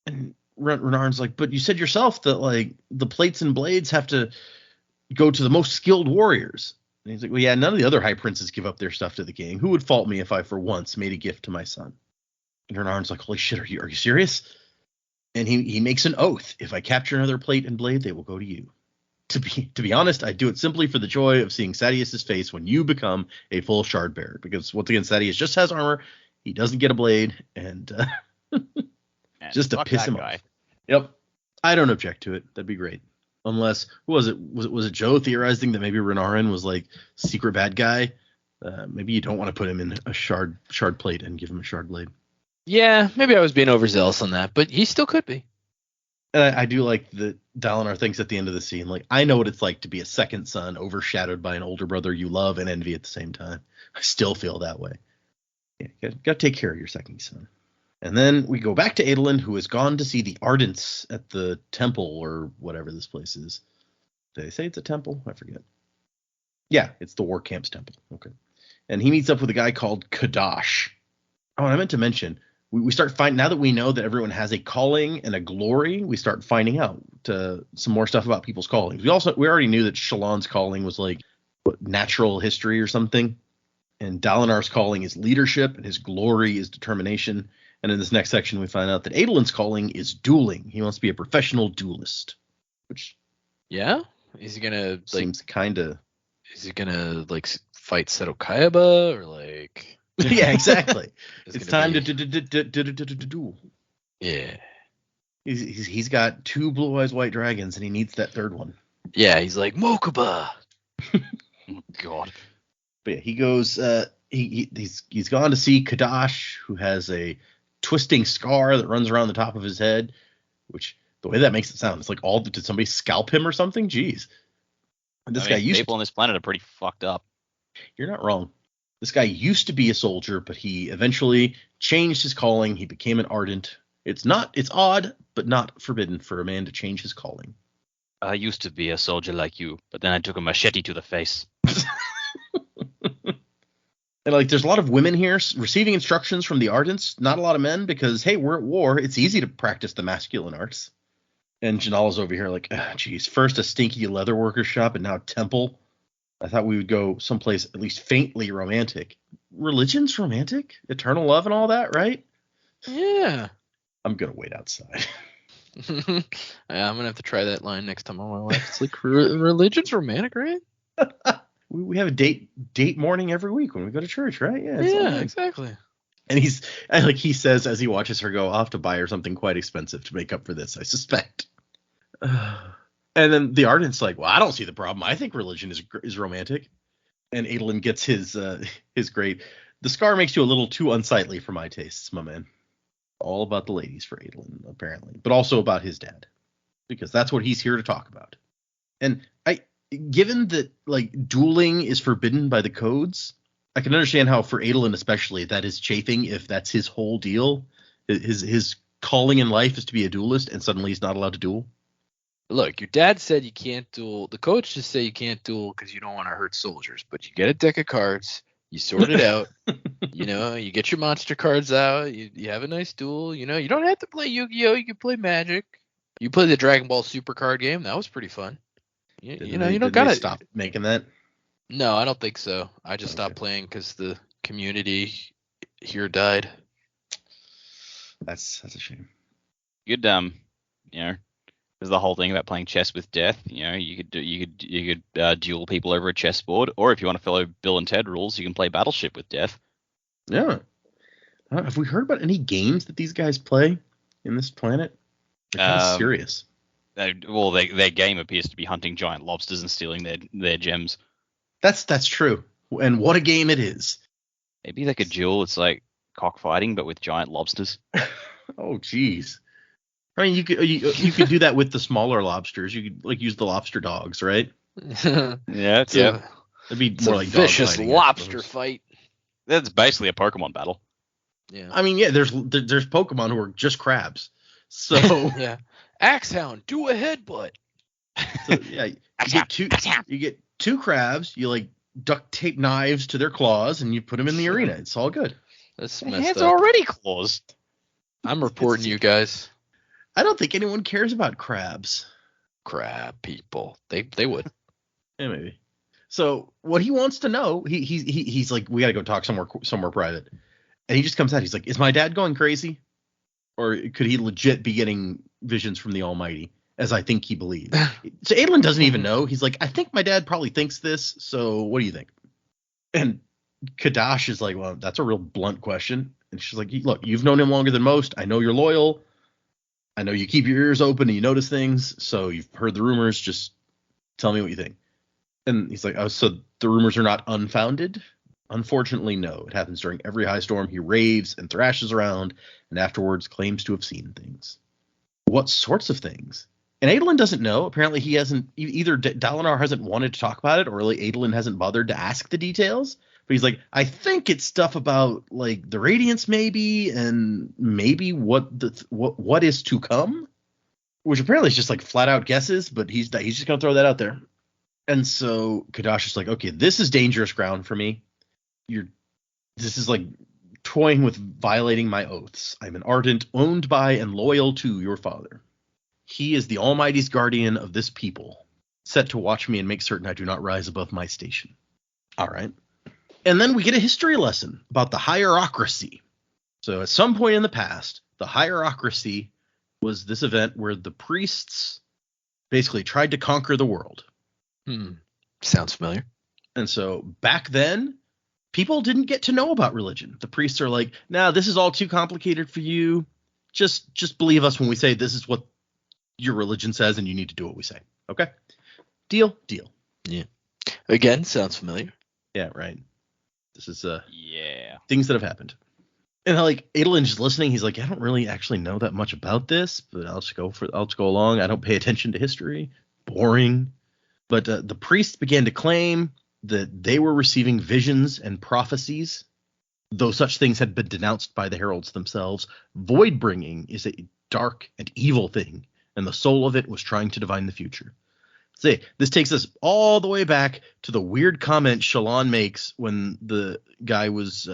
And Renarn's like, but you said yourself that like the plates and blades have to go to the most skilled warriors. And he's like, well, yeah, none of the other high princes give up their stuff to the king. Who would fault me if I for once made a gift to my son? And Renarn's like, holy shit, are you serious? And he makes an oath. If I capture another plate and blade, they will go to you. To be honest, I do it simply for the joy of seeing Sadeas's face when you become a full shard bearer. Because once again, Sadeas just has armor. He doesn't get a blade, and just to piss him off. Yep. I don't object to it. That'd be great. Unless, who was it? Was it Joe theorizing that maybe Renarin was like secret bad guy? Maybe you don't want to put him in a shard plate and give him a shard blade. Yeah, maybe I was being overzealous on that, but he still could be. And I do like that Dalinar thinks at the end of the scene, like, I know what it's like to be a second son overshadowed by an older brother you love and envy at the same time. I still feel that way. Yeah, got to take care of your second son. And then we go back to Adolin, who has gone to see the Ardents at the temple or whatever this place is. Did they say it's a temple? I forget. Yeah, it's the War Camp's temple. Okay. And he meets up with a guy called Kadash. Oh, and I meant to mention, we start finding, now that we know that everyone has a calling and a glory, we start finding out some more stuff about people's callings. We already knew that Shallan's calling was like natural history or something. And Dalinar's calling is leadership, and his glory is determination. And in this next section, we find out that Adolin's calling is dueling. He wants to be a professional duelist. Which, yeah, is he gonna seems kind of? Is he gonna like fight Seto Kaiba or like? Yeah, exactly. It's time to duel. Yeah. He's got 2 blue eyes white dragons, and he needs that third one. Yeah, he's like Mokuba. Oh, God. But yeah, he goes. He's gone to see Kadash, who has a twisting scar that runs around the top of his head. Which, the way that makes it sound, it's like did somebody scalp him or something? Jeez. And this guy people on this planet are pretty fucked up. You're not wrong. This guy used to be a soldier, but he eventually changed his calling. He became an Ardent. It's odd, but not forbidden for a man to change his calling. I used to be a soldier like you, but then I took a machete to the face. And like, there's a lot of women here receiving instructions from the Ardents. Not a lot of men, because, hey, we're at war. It's easy to practice the masculine arts. And Janala's over here like, geez, first a stinky leather worker shop and now temple. I thought we would go someplace at least faintly romantic. Religion's romantic? Eternal love and all that, right? Yeah. I'm going to wait outside. Yeah, I'm going to have to try that line next time on my wife. It's like, religion's romantic, right? We have a date morning every week when we go to church, right? Yeah, exactly. And he says as he watches her go off to buy her something quite expensive to make up for this, I suspect. And then the Ardent's like, well, I don't see the problem. I think religion is romantic. And Adolin gets his great. The scar makes you a little too unsightly for my tastes, my man. All about the ladies for Adolin, apparently, but also about his dad, because that's what he's here to talk about. And given that like dueling is forbidden by the codes, I can understand how for Adolin especially that is chafing if that's his whole deal. His calling in life is to be a duelist, and suddenly he's not allowed to duel. Look, your dad said you can't duel. The coach just said you can't duel because you don't want to hurt soldiers. But you get a deck of cards, you sort it out. You get your monster cards out. You have a nice duel. You don't have to play Yu-Gi-Oh. You can play Magic. You play the Dragon Ball Super card game. That was pretty fun. You don't gotta stop making that. No, I don't think so. I just stopped playing because the community here died. That's a shame. You'd there's the whole thing about playing chess with death. You could duel people over a chessboard, or if you want to follow Bill and Ted rules, you can play Battleship with death. Yeah. Have we heard about any games that these guys play in this planet? They're kind of serious. Their game appears to be hunting giant lobsters and stealing their gems. That's true. And what a game it is. Maybe they could duel. It's like cockfighting, but with giant lobsters. Oh, jeez. I mean, you could do that with the smaller lobsters. You could like use the lobster dogs, right? Yeah, It's yeah. It'd be It's more a like dog vicious fighting, I lobster suppose. fight. That's basically a Pokemon battle. Yeah. I mean, yeah, there's Pokemon who are just crabs. So Yeah. Axehound, do a headbutt. So yeah, you get two crabs. You like duct tape knives to their claws, and you put them in the arena. It's all good. That's The messed hands up. already claws. I'm reporting you guys. I don't think anyone cares about crabs. Crab people. They would. Yeah, maybe. So what he wants to know, he's like, we gotta go talk somewhere private, and he just comes out. He's like, is my dad going crazy, or could he legit be getting visions from the Almighty, as I think he believes? So Adolin doesn't even know. He's like, I think my dad probably thinks this. So what do you think? And Kadash is like, well, that's a real blunt question. And she's like, look, you've known him longer than most. I know you're loyal. I know you keep your ears open and you notice things. So you've heard the rumors. Just tell me what you think. And he's like, oh, so the rumors are not unfounded? Unfortunately, no. It happens during every high storm. He raves and thrashes around and afterwards claims to have seen things. What sorts of things? And Adolin doesn't know. Apparently he hasn't, either Dalinar hasn't wanted to talk about it, or really Adolin hasn't bothered to ask the details. But he's like, I think it's stuff about like the Radiance maybe, and maybe what is to come, which apparently is just like flat out guesses, but he's just gonna throw that out there. And so Kadash is like, okay, this is dangerous ground for me. This is like toying with violating my oaths. I'm an ardent, owned by, and loyal to your father. He is the Almighty's guardian of this people, set to watch me and make certain I do not rise above my station. All right. And then we get a history lesson about the hierocracy. So at some point in the past, the hierocracy was this event where the priests basically tried to conquer the world. Sounds familiar. And so back then, people didn't get to know about religion. The priests are like, nah, this is all too complicated for you. Just believe us when we say this is what your religion says and you need to do what we say. Okay? Deal. Yeah. Again, sounds familiar. Yeah, right. This is Yeah. things that have happened. And like Adolin's just listening, he's like, I don't really actually know that much about this, but I'll just go along. I don't pay attention to history. Boring. But the priests began to claim that they were receiving visions and prophecies, though such things had been denounced by the heralds themselves. Void bringing is a dark and evil thing, and the soul of it was trying to divine the future. See, this takes us all the way back to the weird comment Shallan makes when the guy was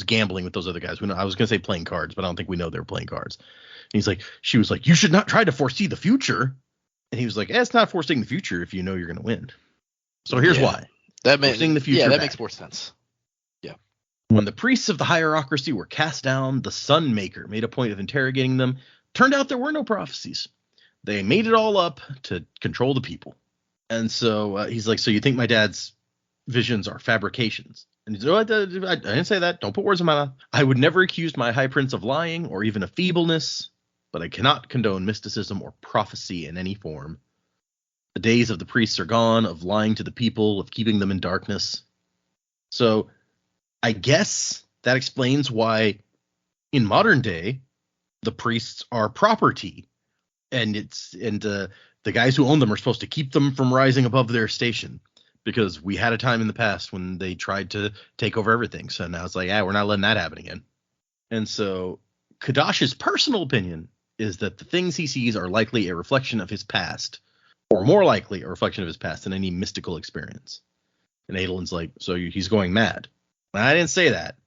gambling with those other guys. I was going to say playing cards, but I don't think we know they were playing cards. And she was like, you should not try to foresee the future. And he was like, it's not foreseeing the future if you know you're going to win. So here's why. Foreseeing the future that bad. makes more sense. Yeah. When the priests of the hierocracy were cast down, the Sun Maker made a point of interrogating them. Turned out there were no prophecies. They made it all up to control the people. And so he's like, so you think my dad's visions are fabrications? And he's like, oh, I didn't say that. Don't put words in my mouth. I would never accuse my high prince of lying or even of feebleness, but I cannot condone mysticism or prophecy in any form. The days of the priests are gone, of lying to the people, of keeping them in darkness. So I guess that explains why in modern day, the priests are property. And the guys who own them are supposed to keep them from rising above their station, because we had a time in the past when they tried to take over everything. So now it's like, we're not letting that happen again. And so Kadash's personal opinion is that the things he sees are likely a reflection of his past, or more likely a reflection of his past than any mystical experience. And Adolin's like, so he's going mad. I didn't say that.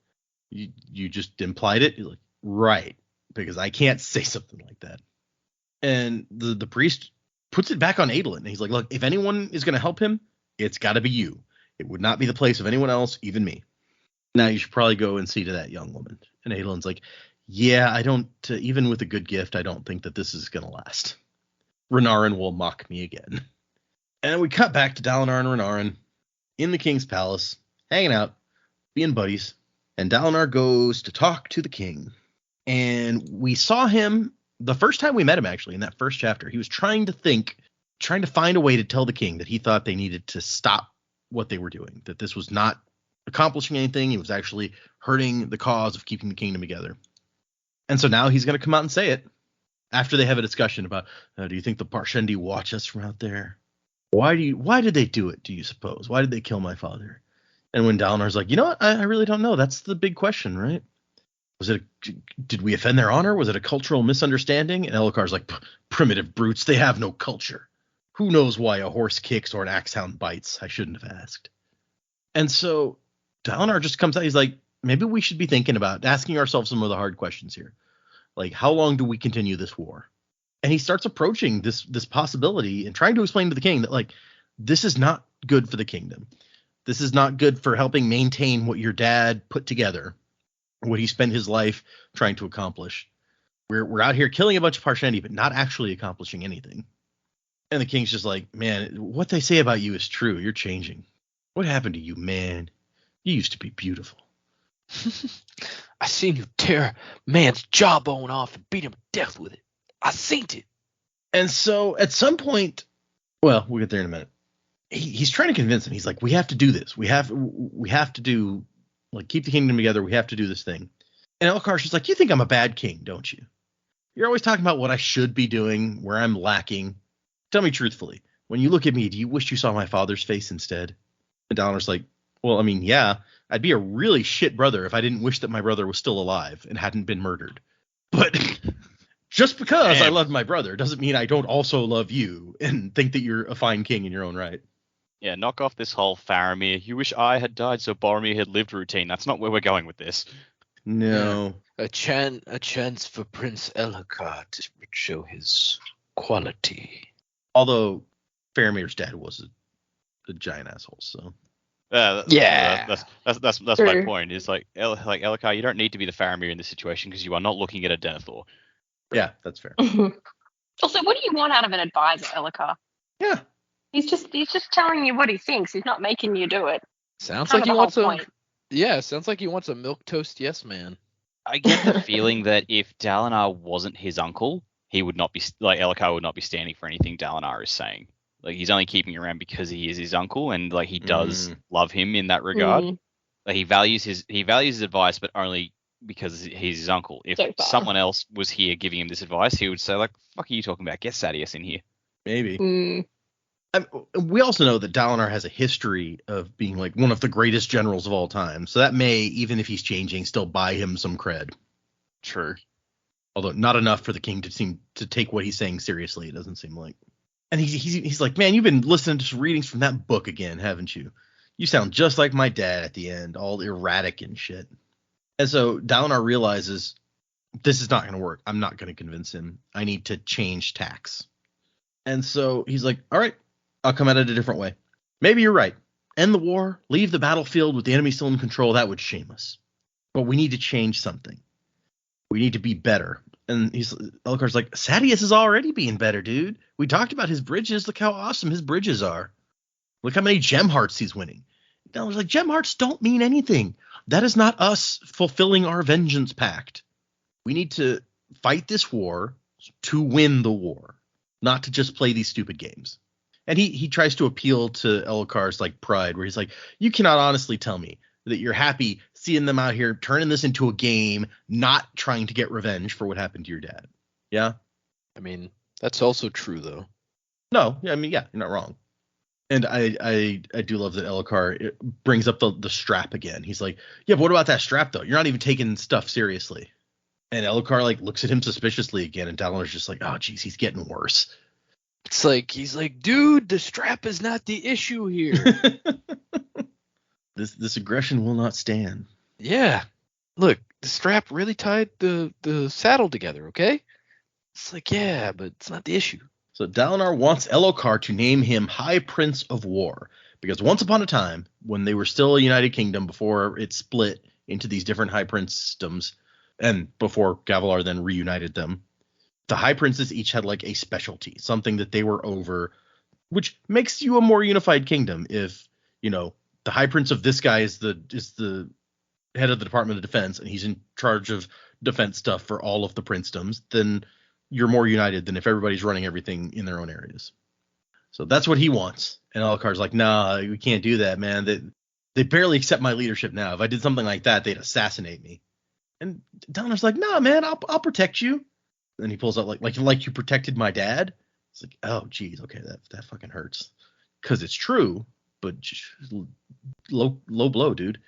You just implied it. You're like, right, because I can't say something like that. And the priest puts it back on Adolin. And he's like, look, if anyone is going to help him, it's got to be you. It would not be the place of anyone else, even me. Now you should probably go and see to that young woman. And Adolin's like, yeah, I don't, even with a good gift, I don't think that this is going to last. Renarin will mock me again. And we cut back to Dalinar and Renarin in the king's palace, hanging out, being buddies. And Dalinar goes to talk to the king. And we saw him the first time we met him, actually, in that first chapter. He was trying to find a way to tell the king that he thought they needed to stop what they were doing, that this was not accomplishing anything. He was actually hurting the cause of keeping the kingdom together. And so now he's going to come out and say it after they have a discussion about, do you think the Parshendi watch us from out there? Why did they do it, do you suppose? Why did they kill my father? And when Dalinar's like, you know what? I really don't know. That's the big question, right? Did we offend their honor? Was it a cultural misunderstanding? And Elhokar's like, primitive brutes, they have no culture. Who knows why a horse kicks or an axe hound bites? I shouldn't have asked. And so Dalinar just comes out. He's like, maybe we should be thinking about asking ourselves some of the hard questions here. Like, how long do we continue this war? And he starts approaching this possibility and trying to explain to the king that, like, this is not good for the kingdom. This is not good for helping maintain what your dad put together, what he spent his life trying to accomplish. We're out here killing a bunch of Parshendi, but not actually accomplishing anything. And the king's just like, man, what they say about you is true. You're changing. What happened to you, man? You used to be beautiful. I seen you tear man's jawbone off and beat him to death with it. I seen it. And so at some point, well, we'll get there in a minute. He's trying to convince him. He's like, we have to do this. We have to do, like, keep the kingdom together. We have to do this thing. And Elhokar's just like, you think I'm a bad king, don't you? You're always talking about what I should be doing, where I'm lacking. Tell me truthfully, when you look at me, do you wish you saw my father's face instead? And Dalinar's like, well, I mean, yeah, I'd be a really shit brother if I didn't wish that my brother was still alive and hadn't been murdered. But just because I love my brother doesn't mean I don't also love you and think that you're a fine king in your own right. Yeah, knock off this whole Faramir, you wish I had died so Boromir had lived routine. That's not where we're going with this. No. A chance for Prince Elhokar to show his quality. Although Faramir's dad was a giant asshole, so. That's my point. It's like Elhokar, you don't need to be the Faramir in this situation because you are not looking at a Denethor. Yeah, that's fair. Also, what do you want out of an advisor, Elhokar? Yeah. He's just telling you what he thinks. He's not making you do it. Sounds like he wants a sounds like he wants a milquetoast yes man. I get the feeling that if Dalinar wasn't his uncle, he would not be like Elhokar would not be standing for anything Dalinar is saying. Like, he's only keeping around because he is his uncle, and like he does love him in that regard. Like, he values his advice, but only because he's his uncle. If someone else was here giving him this advice, he would say, like, "Fuck are you talking about? Get Sadeas in here." Maybe. We also know that Dalinar has a history of being like one of the greatest generals of all time, so that may, even if he's changing, still buy him some cred. True. Although not enough for the king to seem to take what he's saying seriously. It doesn't seem like. And he's like, man, you've been listening to some readings from that book again, haven't you? You sound just like my dad at the end, all erratic and shit. And so Dalinar realizes this is not going to work. I'm not going to convince him. I need to change tacks. And so he's like, all right, I'll come at it a different way. Maybe you're right. End the war, leave the battlefield with the enemy still in control. That would shame us. But we need to change something. We need to be better. And Elhokar's like, Sadeas is already being better, dude. We talked about his bridges. Look how awesome his bridges are. Look how many gem hearts he's winning. Dalinar's like, gem hearts don't mean anything. That is not us fulfilling our vengeance pact. We need to fight this war to win the war, not to just play these stupid games. And he tries to appeal to Elhokar's like pride, where he's like, you cannot honestly tell me that you're happy seeing them out here turning this into a game, not trying to get revenge for what happened to your dad. Yeah? I mean, that's also true, though. No, I mean, yeah, you're not wrong. And I do love that Elhokar brings up the strap again. He's like, yeah, but what about that strap, though? You're not even taking stuff seriously. And Elhokar, like, looks at him suspiciously again, and Dalinar's just like, oh, geez, he's getting worse. It's like, he's like, dude, the strap is not the issue here. This aggression will not stand. Yeah. Look, the strap really tied the saddle together, okay? It's like, yeah, but it's not the issue. So Dalinar wants Elhokar to name him High Prince of War, because once upon a time, when they were still a united kingdom before it split into these different high princedoms, and before Gavilar then reunited them, the high princes each had like a specialty, something that they were over, which makes you a more unified kingdom. If, you know, the high prince of this guy is the head of the Department of Defense, and he's in charge of defense stuff for all of the princedoms, then you're more united than if everybody's running everything in their own areas. So that's what he wants. And Elhokar's like, nah, we can't do that, man. They barely accept my leadership now. If I did something like that, they'd assassinate me. And Dalinar's like, nah, man, I'll protect you. And he pulls out like you protected my dad. It's like, oh, geez, okay, that fucking hurts. Because it's true, but low blow, dude.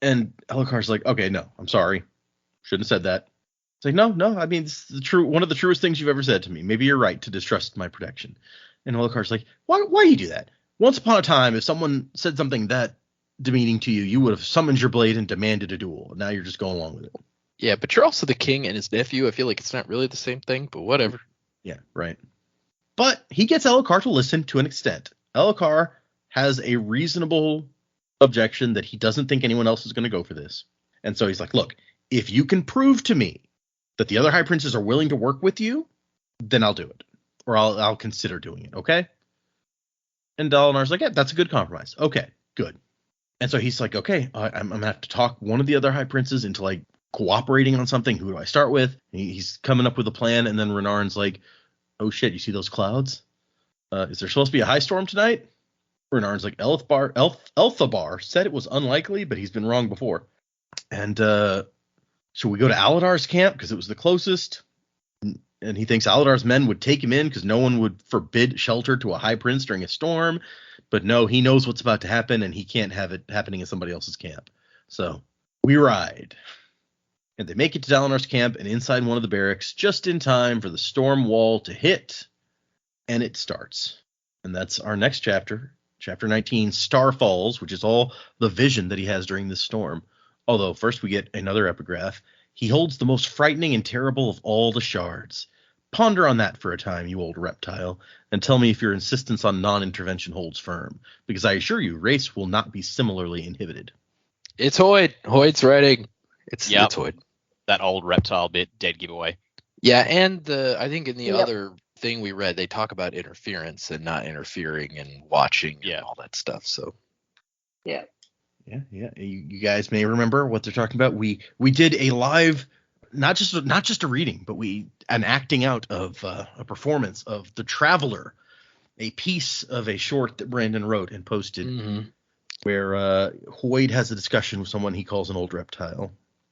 And Alucard's like, okay, no, I'm sorry. Shouldn't have said that. It's like, no, I mean, this is one of the truest things you've ever said to me. Maybe you're right to distrust my protection. And Alucard's like, why do you do that? Once upon a time, if someone said something that demeaning to you, you would have summoned your blade and demanded a duel. Now you're just going along with it. Yeah, but you're also the king and his nephew. I feel like it's not really the same thing, but whatever. Yeah, right. But he gets Alucard to listen to an extent. Alucard has a reasonable objection that he doesn't think anyone else is going to go for this. And so he's like, look, if you can prove to me that the other high princes are willing to work with you, then I'll do it. Or I'll consider doing it, okay? And Dalinar's like, yeah, that's a good compromise. Okay, good. And so he's like, okay, I'm going to have to talk one of the other high princes into like cooperating on something. Who do I start with? He's coming up with a plan. And then Renarn's like, oh shit, you see those clouds? Is there supposed to be a high storm tonight? Renarn's like, Elthabar said it was unlikely, but he's been wrong before. And should we go to Aladar's camp because it was the closest? And he thinks Aladar's men would take him in because no one would forbid shelter to a high prince during a storm. But no, he knows what's about to happen, and he can't have it happening in somebody else's camp. So we ride. And they make it to Dalinar's camp and inside one of the barracks just in time for the storm wall to hit. And it starts. And that's our next chapter, chapter 19, Star Falls, which is all the vision that he has during this storm. Although first we get another epigraph. He holds the most frightening and terrible of all the shards. Ponder on that for a time, you old reptile, and tell me if your insistence on non-intervention holds firm, because I assure you, race will not be similarly inhibited. It's Hoyd. Hoyd's writing. It's Hoyd. That old reptile bit, dead giveaway. Yeah, and I think in the other thing we read, they talk about interference and not interfering and watching and all that stuff. So yeah. You guys may remember what they're talking about. We did a live, not just a reading, but an acting out of a performance of The Traveler, a piece of a short that Brandon wrote and posted, where Hoyd has a discussion with someone he calls an old reptile.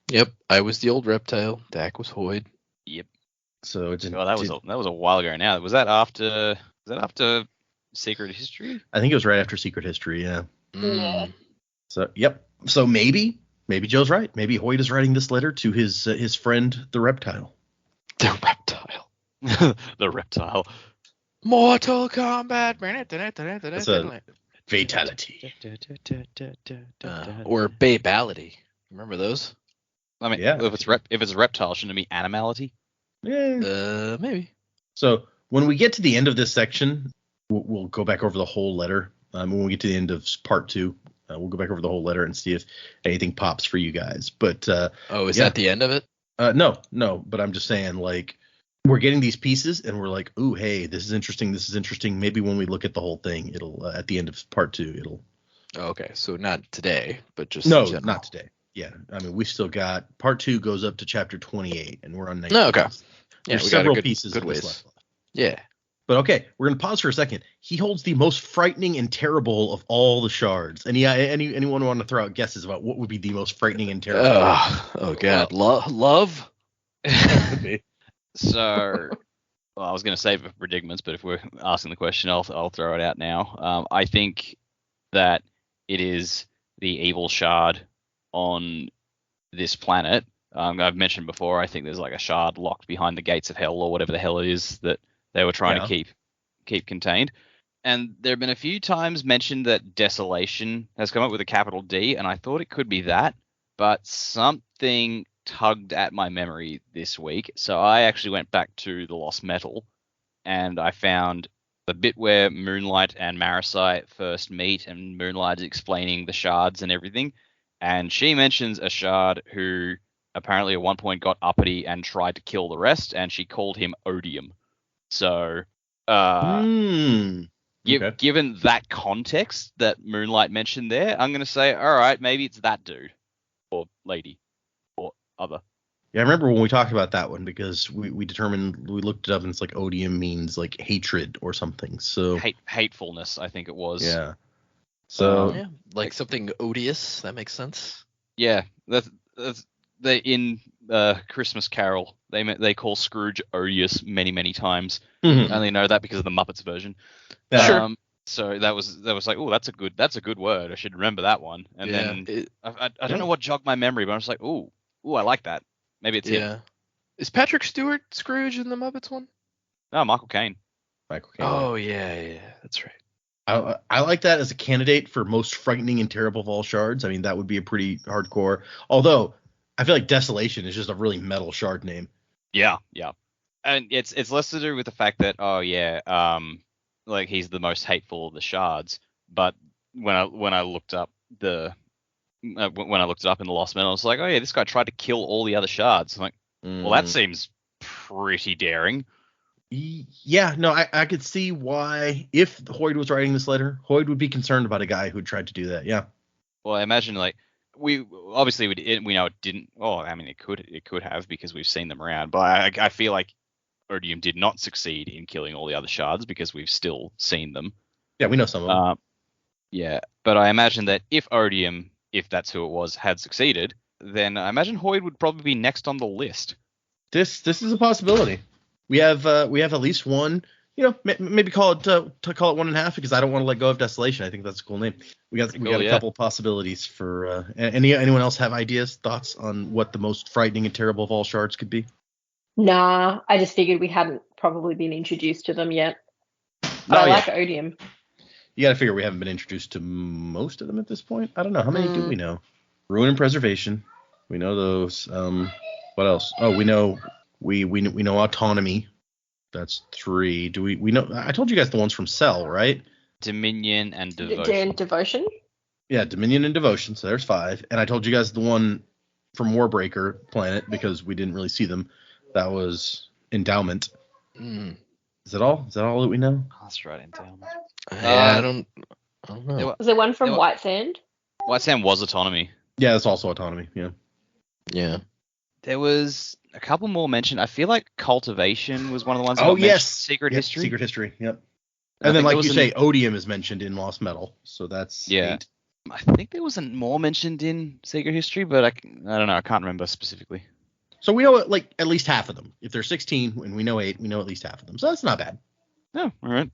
Yep, I was the old reptile. Dak was Hoyd. Yep. So it's that was a while ago now. Was that after Secret History? I think it was right after Secret History. Yeah. Yeah. So yep. So maybe Joe's right. Maybe Hoyd is writing this letter to his friend the reptile. The reptile. The reptile. Mortal Kombat. That's a fatality. Or babality. Remember those? I mean, if it's reptile, shouldn't it be animality? Yeah. Maybe. So when we get to the end of this section, we'll go back over the whole letter. When we get to the end of part 2, we'll go back over the whole letter and see if anything pops for you guys. But is that the end of it? No. But I'm just saying, like, we're getting these pieces and we're like, ooh, hey, this is interesting. Maybe when we look at the whole thing, it'll at the end of part 2, it'll. Okay, so not today, but just no, in general. Not today. Yeah, I mean, we still got part 2 goes up to chapter 28, and we're on 19. No, okay. There's we several got pieces good of this ways. left. Yeah. But okay, we're gonna pause for a second. He holds the most frightening and terrible of all the shards. Anyone want to throw out guesses about what would be the most frightening and terrible? Oh God, love. So, I was going to save it for predicaments, but if we're asking the question, I'll throw it out now. I think that it is the evil shard on this planet. I've mentioned before, I think there's like a shard locked behind the gates of hell or whatever the hell it is that they were trying to keep contained. And there have been a few times mentioned that desolation has come up with a capital D, and I thought it could be that, but something tugged at my memory this week. So I actually went back to the Lost Metal, and I found the bit where Moonlight and Marasite first meet, and Moonlight is explaining the shards and everything. And she mentions a shard who apparently at one point got uppity and tried to kill the rest, and she called him Odium. So, given that context that Moonlight mentioned there, I'm going to say, all right, maybe it's that dude or lady or other. Yeah, I remember when we talked about that one because we looked it up and it's like odium means like hatred or something. So hatefulness, I think it was. Yeah. So Yeah, like something odious. That makes sense. Yeah, that's they in Christmas Carol. They call Scrooge odious many times. mhm. I only know that because of the Muppets version. Sure. So that was like, oh, that's a good word. I should remember that one. And Yeah, then I don't know what jogged my memory, but I was like, ooh, I like that. Maybe it's him. Yeah. Is Patrick Stewart Scrooge in the Muppets one? No, Michael Caine. Michael Caine. Oh yeah, that's right. I like that as a candidate for most frightening and terrible of all shards. I mean, that would be a pretty hardcore. Although I feel like Desolation is just a really metal shard name. Yeah. And it's less to do with the fact that like he's the most hateful of the shards. But when I looked up when I looked it up in the Lost Metal, I was like, oh yeah, this guy tried to kill all the other shards. I'm like, well, that seems pretty daring. Yeah, no, I could see why, if Hoyd was writing this letter, Hoyd would be concerned about a guy who tried to do that. Yeah. Well, I imagine like we know it didn't. Oh, I mean, it could have because we've seen them around. But I feel like Odium did not succeed in killing all the other shards because we've still seen them. Yeah, we know some of them. Yeah, but I imagine that if Odium, if that's who it was, had succeeded, then I imagine Hoyd would probably be next on the list. This is a possibility. We have at least one. Maybe call it 1.5 because I don't want to let go of Desolation. I think that's a cool name. We got a couple possibilities for. Anyone else have ideas, thoughts on what the most frightening and terrible of all shards could be? Nah, I just figured we hadn't probably been introduced to them yet. But I like Odium. You got to figure we haven't been introduced to most of them at this point. I don't know. How many do we know? Ruin and Preservation. We know those. What else? Oh, we know Autonomy. That's 3. Do we know? I told you guys the ones from Cell, right? Dominion and Devotion. Devotion? Yeah, Dominion and Devotion. So there's 5. And I told you guys the one from Warbreaker Planet because we didn't really see them. That was Endowment. Is that all? Is that all that we know? That's right, Endowment. I don't know. Was there one from White Sand? White Sand was Autonomy. Yeah, that's also Autonomy. Yeah. Yeah. There was a couple more mentioned. I feel like Cultivation was one of the ones. Secret History. Secret History. Yep. And then, like you say, Odium is mentioned in Lost Metal, so that's 8. I think there wasn't more mentioned in Secret History, but I don't know. I can't remember specifically. So we know like at least half of them. If there's 16 and we know 8, we know at least half of them. So that's not bad. Oh, all right.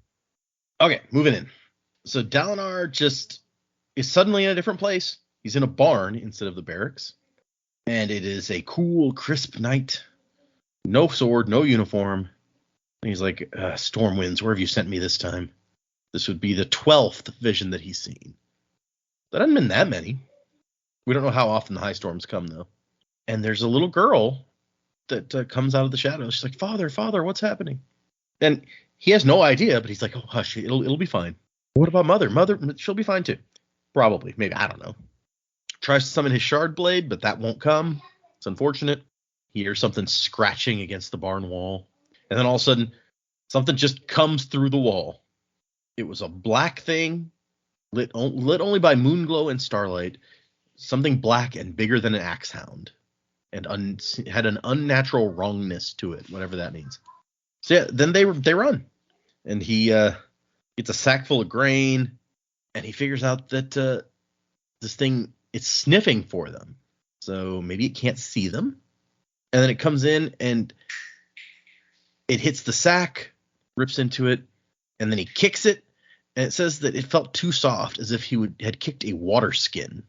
Okay, moving in. So Dalinar just is suddenly in a different place. He's in a barn instead of the barracks. And it is a cool, crisp night. No sword, no uniform. And he's like, Storm winds, where have you sent me this time? This would be the 12th vision that he's seen. That hasn't been that many. We don't know how often the high storms come, though. And there's a little girl that comes out of the shadows. She's like, Father, what's happening? And he has no idea, but he's like, oh, hush, it'll be fine. What about Mother? Mother, she'll be fine too. Probably, maybe, I don't know. Tries to summon his shard blade, but that won't come. It's unfortunate. He hears something scratching against the barn wall. And then all of a sudden, something just comes through the wall. It was a black thing, lit only by moon glow and starlight. Something black and bigger than an axe hound. And had an unnatural wrongness to it, whatever that means. So yeah, then they run. And he gets a sack full of grain. And he figures out that this thing, it's sniffing for them. So maybe it can't see them. And then it comes in and it hits the sack, rips into it, and then he kicks it. And it says that it felt too soft, as if he had kicked a water skin.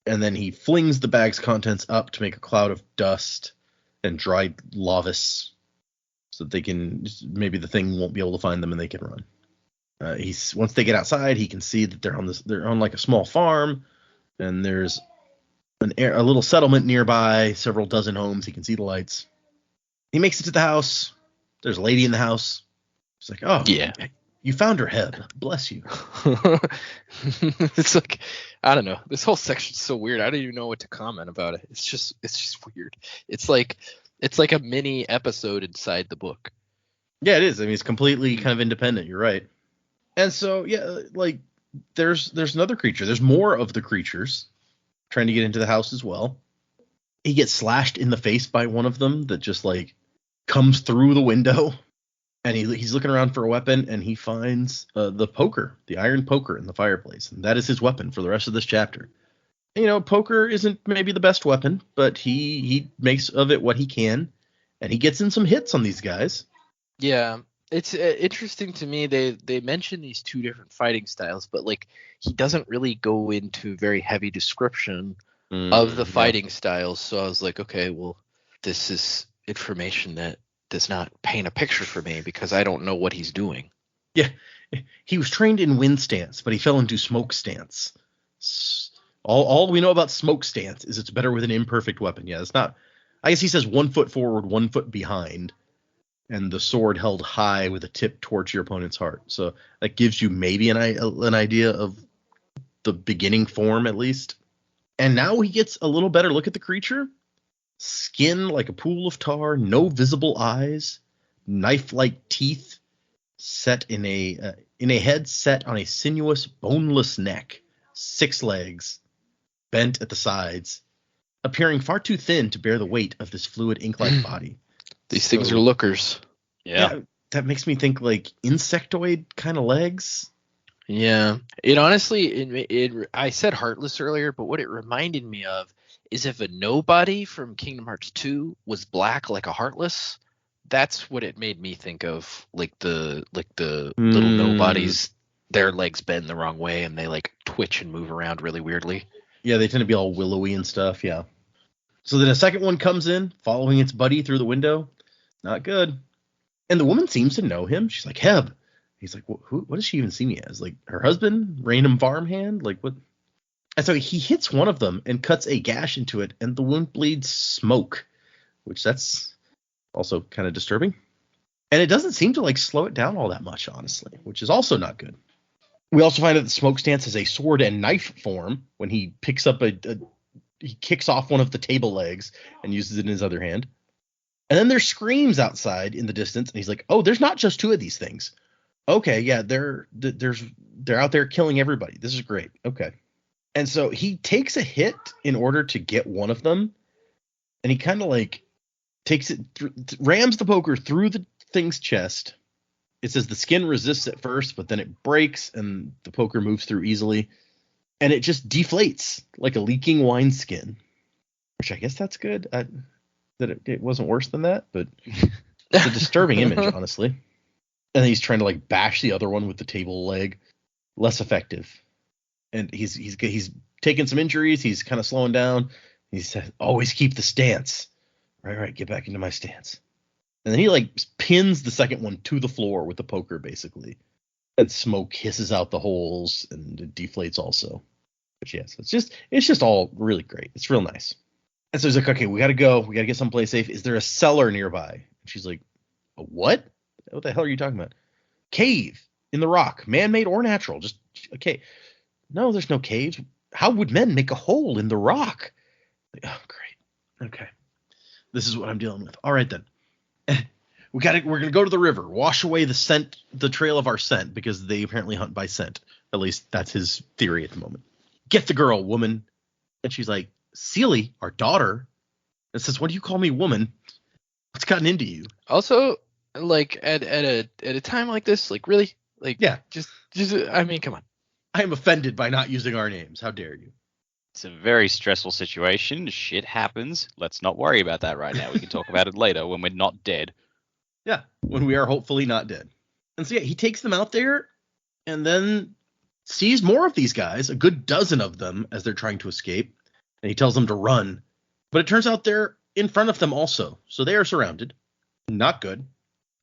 And then he flings the bag's contents up to make a cloud of dust and dried lavis, so that they can, maybe the thing won't be able to find them and they can run. Once they get outside, he can see that they're on like a small farm, and there's a little settlement nearby, several dozen homes. He can see the lights. He makes it to the house. There's a lady in the house. She's like, oh, yeah, you found her head. Bless you. It's like, I don't know. This whole section's so weird. I don't even know what to comment about it. It's just weird. It's like a mini episode inside the book. Yeah, it is. I mean, it's completely kind of independent. You're right. And so, yeah, like there's another creature. There's more of the creatures trying to get into the house as well. He gets slashed in the face by one of them that just like comes through the window And he's looking around for a weapon, and he finds the poker, the iron poker in the fireplace. And that is his weapon for the rest of this chapter. You know, poker isn't maybe the best weapon, but he makes of it what he can, and he gets in some hits on these guys. Yeah, it's interesting to me. They mention these two different fighting styles, but like he doesn't really go into very heavy description of the fighting styles. So I was like, okay, well, this is information that does not paint a picture for me because I don't know what he's doing. Yeah, he was trained in wind stance, but he fell into smoke stance. All we know about smoke stance is it's better with an imperfect weapon. Yeah, it's not. I guess he says 1 foot forward, 1 foot behind, and the sword held high with a tip towards your opponent's heart. So that gives you maybe an idea of the beginning form at least. And now he gets a little better look at the creature. Skin like a pool of tar, no visible eyes, knife-like teeth, set in a head set on a sinuous, boneless neck, 6 legs, bent at the sides, appearing far too thin to bear the weight of this fluid ink-like body. These things are lookers. Yeah. That makes me think like insectoid kind of legs. Yeah. It honestly, I said heartless earlier, but what it reminded me of is if a nobody from Kingdom Hearts 2 was black like a heartless, that's what it made me think of. Like the little nobodies, their legs bend the wrong way and they like twitch and move around really weirdly. Yeah, they tend to be all willowy and stuff. Yeah. So then a second one comes in, following its buddy through the window. Not good. And the woman seems to know him. She's like, Heb. He's like, what does she even see me as? Like her husband, random farmhand? Like what? And so he hits one of them and cuts a gash into it, and the wound bleeds smoke, which that's also kind of disturbing. And it doesn't seem to like slow it down all that much, honestly, which is also not good. We also find that the smoke stance has a sword and knife form when he picks up he kicks off one of the table legs and uses it in his other hand. And then there's screams outside in the distance, and he's like, oh, there's not just 2 of these things. Okay, yeah, they're out there killing everybody. This is great. Okay. And so he takes a hit in order to get one of them, and he kind of like takes it, rams the poker through the thing's chest. It says the skin resists at first, but then it breaks, and the poker moves through easily, and it just deflates like a leaking wineskin, which I guess that's good. That it wasn't worse than that, but it's a disturbing image, honestly. And then he's trying to like bash the other one with the table leg, less effective. And he's taking some injuries. He's kind of slowing down. He says, "Always keep the stance." Right, get back into my stance. And then he like pins the second one to the floor with the poker, basically. And smoke hisses out the holes, and it deflates also. But yes, it's just all really great. It's real nice. And so he's like, okay, we got to go. We got to get someplace safe. Is there a cellar nearby? And she's like, a what? What the hell are you talking about? Cave in the rock, man-made or natural. Just okay. No, there's no caves. How would men make a hole in the rock? Like, oh, great. Okay. This is what I'm dealing with. All right, then. We're going to go to the river, wash away the trail of our scent, because they apparently hunt by scent. At least that's his theory at the moment. Get the girl, woman. And she's like, Seely, our daughter, and says, what do you call me, woman? What's gotten into you? Also, like at a time like this, like really, like yeah, just I mean, come on. I am offended by not using our names. How dare you? It's a very stressful situation. Shit happens. Let's not worry about that right now. We can talk about it later when we're not dead. Yeah, when we are hopefully not dead. And so yeah, he takes them out there and then sees more of these guys, a good dozen of them, as they're trying to escape. And he tells them to run. But it turns out they're in front of them also. So they are surrounded. Not good.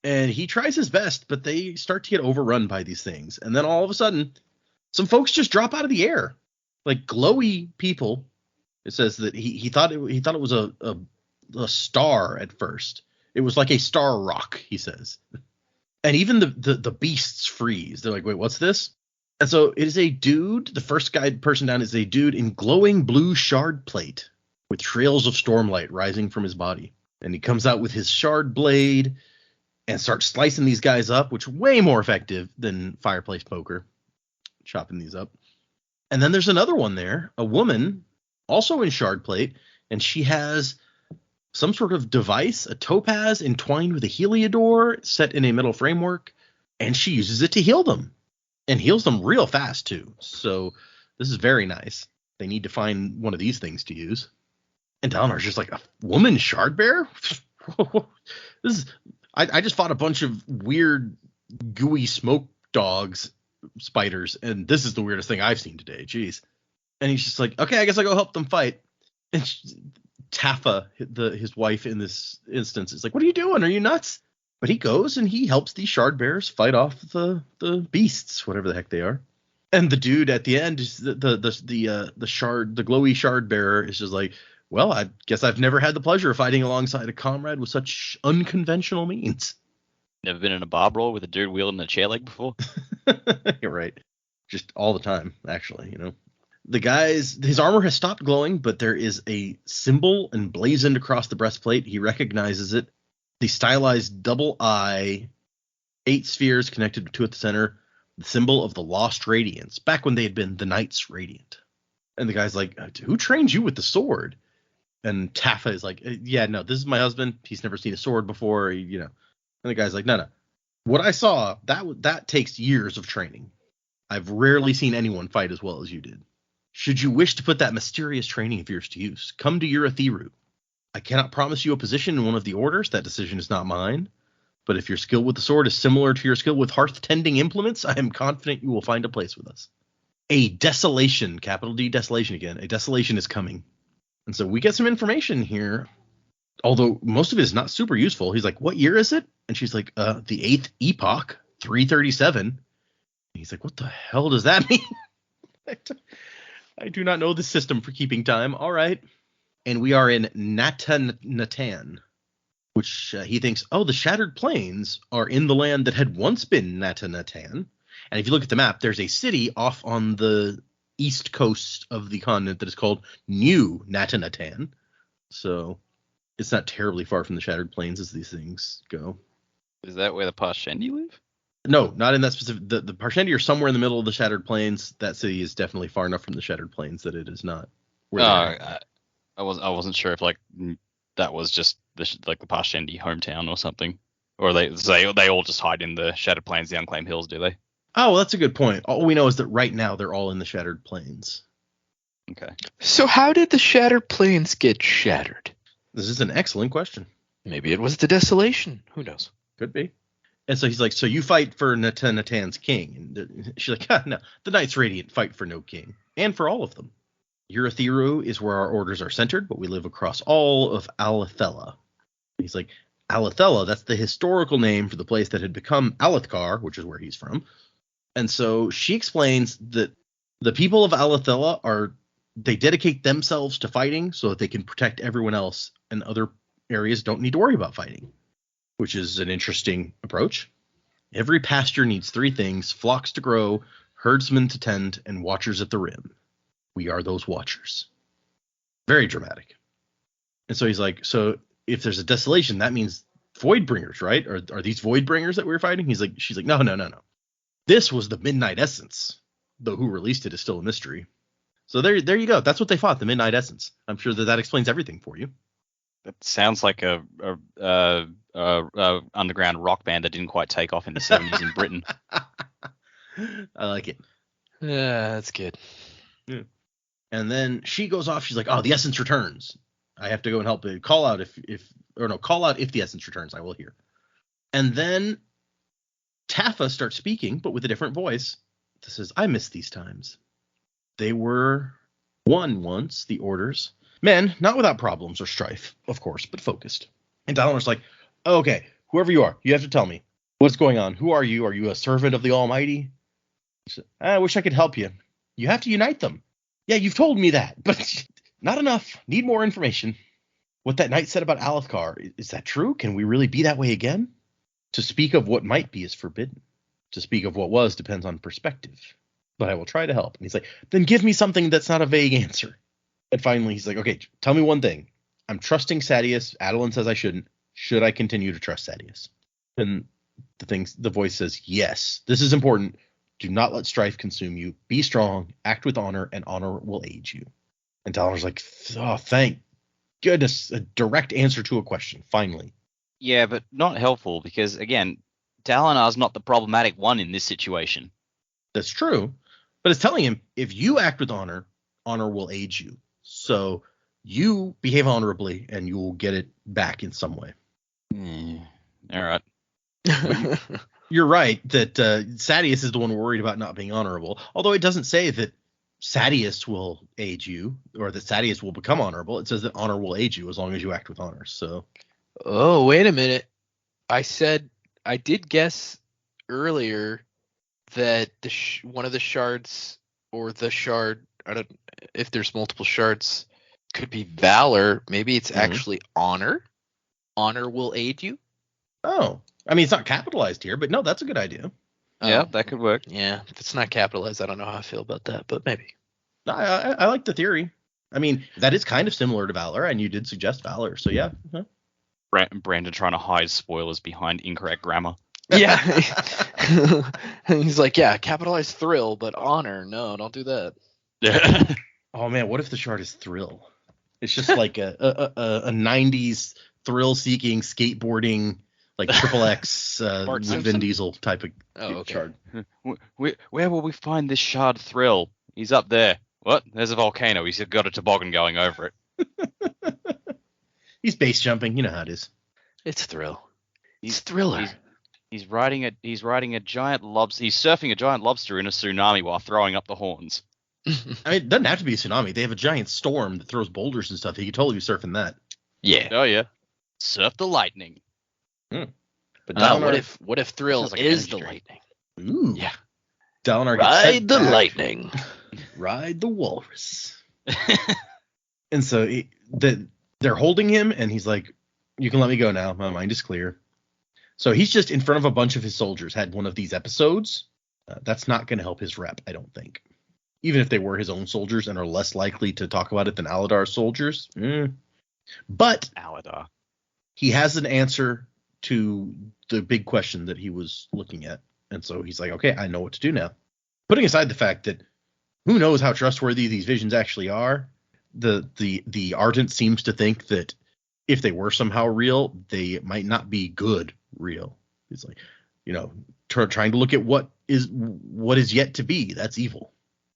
And he tries his best, but they start to get overrun by these things. And then all of a sudden, some folks just drop out of the air. Like glowy people. It says that he thought it was a star at first. It was like a star rock, he says. And even the beasts freeze. They're like, wait, what's this? And so it is a dude. The first person down is a dude in glowing blue shard plate with trails of stormlight rising from his body. And he comes out with his shard blade and starts slicing these guys up, which is way more effective than fireplace poker, chopping these up. And then there's another one there, a woman also in shard plate, and she has some sort of device, a topaz entwined with a heliodor set in a metal framework, and she uses it to heal them. And heals them real fast, too. So this is very nice. They need to find one of these things to use. And Dalinar's just like, a woman shard bearer? This is, I just fought a bunch of weird, gooey smoke dogs, spiders, and this is the weirdest thing I've seen today. Jeez. And he's just like, okay, I guess I'll go help them fight. And Taffa, his wife in this instance, is like, what are you doing? Are you nuts? But he goes and he helps these shard bearers fight off the beasts, whatever the heck they are. And the dude at the end, is the glowy shard bearer, is just like, well, I guess I've never had the pleasure of fighting alongside a comrade with such unconventional means. Never been in a bar brawl with a dude wielding a chair leg before? You're right. Just all the time, actually, you know. The guy's, his armor has stopped glowing, but there is a symbol emblazoned across the breastplate. He recognizes it. The stylized double eye, 8 spheres connected to at the center, the symbol of the lost radiance, back when they had been the Knights Radiant. And the guy's like, who trained you with the sword? And Taffa is like, yeah, no, this is my husband. He's never seen a sword before, you know. And the guy's like, no. What I saw, that takes years of training. I've rarely seen anyone fight as well as you did. Should you wish to put that mysterious training of yours to use, come to Urathiru. I cannot promise you a position in one of the orders. That decision is not mine. But if your skill with the sword is similar to your skill with hearth-tending implements, I am confident you will find a place with us. A desolation, capital D desolation again, a desolation is coming. And so we get some information here, although most of it is not super useful. He's like, what year is it? And she's like, the 8th epoch, 337. And he's like, what the hell does that mean? I do not know the system for keeping time. All right. And we are in Natanatan, which he thinks, the Shattered Plains are in the land that had once been Natanatan. And if you look at the map, there's a city off on the east coast of the continent that is called New Natanatan. So it's not terribly far from the Shattered Plains as these things go. Is that where the Parshendi live? No, not in that specific. The Parshendi are somewhere in the middle of the Shattered Plains. That city is definitely far enough from the Shattered Plains that it is not. I wasn't sure if like that was just the Parshendi hometown or something, or they all just hide in the Shattered Plains, the Unclaimed Hills, do they? Oh, well, that's a good point. All we know is that right now they're all in the Shattered Plains. Okay. So how did the Shattered Plains get shattered? This is an excellent question. Maybe it was the desolation. Who knows? Could be. And so he's like, so you fight for Natan's king. And she's like, no, the Knights Radiant fight for no king. And for all of them. Urathiru is where our orders are centered, but we live across all of Alethela. He's like, Alethela, that's the historical name for the place that had become Alethkar, which is where he's from. And so she explains that the people of Alethela they dedicate themselves to fighting so that they can protect everyone else, and other areas don't need to worry about fighting, which is an interesting approach. Every pasture needs 3 things: flocks to grow, herdsmen to tend, and watchers at the rim. We are those watchers. Very dramatic. And so he's like, so if there's a desolation, that means Voidbringers, right? Are these Voidbringers that we're fighting? She's like, no. This was the Midnight Essence, though who released it is still a mystery. So there you go. That's what they fought, the Midnight Essence. I'm sure that explains everything for you. That sounds like a underground rock band that didn't quite take off in the 70s in Britain. I like it. Yeah, that's good. Yeah. And then she goes off. She's like, the Essence returns. I have to go and help it. Call out if the Essence returns. I will hear. And then Taffa starts speaking, but with a different voice. This says, I miss these times. They were one once, the orders. Men, not without problems or strife, of course, but focused. And Dalinar's like, okay, whoever you are, you have to tell me. What's going on? Who are you? Are you a servant of the Almighty? Said, I wish I could help you. You have to unite them. Yeah, you've told me that, but not enough. Need more information. What that knight said about Alethkar, is that true? Can we really be that way again? To speak of what might be is forbidden. To speak of what was depends on perspective. But I will try to help. And he's like, then give me something that's not a vague answer. And finally, he's like, okay, tell me one thing. I'm trusting Sadeas. Adeline says I shouldn't. Should I continue to trust Sadeas? And the voice says, yes, this is important. Do not let strife consume you. Be strong, act with honor, and honor will aid you. And Dalinar's like, thank Goodness, a direct answer to a question, finally. Yeah, but not helpful because, again, Dalinar's not the problematic one in this situation. That's true. But it's telling him, if you act with honor, honor will aid you. So you behave honorably, and you will get it back in some way. All right. You're right that Sadeas is the one worried about not being honorable, although it doesn't say that Sadeas will aid you or that Sadeas will become honorable. It says that honor will aid you as long as you act with honor. So, Oh, wait a minute. I did guess earlier that one of the shards or the shard, I don't, if there's multiple shards, could be valor. Maybe it's actually honor. Honor will aid you. oh, I mean, it's not capitalized here, but no, that's a good idea. Yeah, that could work. Yeah, if it's not capitalized, I don't know how I feel about that, but maybe. I like the theory. I mean, that is kind of similar to valor, and you did suggest valor, so yeah. Brandon trying to hide spoilers behind incorrect grammar. Yeah. He's like, yeah, capitalize thrill, but honor, no, don't do that. Oh man, what if the shard is thrill? It's just like a 90s thrill-seeking skateboarding, like Triple X with Vin Diesel type of shard. Where will we find this shard thrill? He's up there. What? There's a volcano. He's got a toboggan going over it. He's base jumping. You know how it is. It's thrill. He's thriller. He's riding a giant lobster. He's surfing a giant lobster in a tsunami while throwing up the horns. I mean, it doesn't have to be a tsunami. They have a giant storm that throws boulders and stuff. He could totally be surfing that. Yeah. Oh yeah. Surf the lightning. But what if thrill like is the drink. lightning? Ooh. Yeah. Dalinar Ride the lightning. Ride the walrus. And so they're holding him, and he's like, "You can let me go now. My mind is clear." So he's just in front of a bunch of his soldiers, had one of these episodes. That's not going to help his rep, I don't think. Even if they were his own soldiers and are less likely to talk about it than Aladar's soldiers. But Aladar. He has an answer to the big question that he was looking at. And so he's like, okay, I know what to do now. Putting aside the fact that who knows how trustworthy these visions actually are, the Ardent seems to think that if they were somehow real, they might not be good real. He's like, trying to look at what is yet to be. That's evil.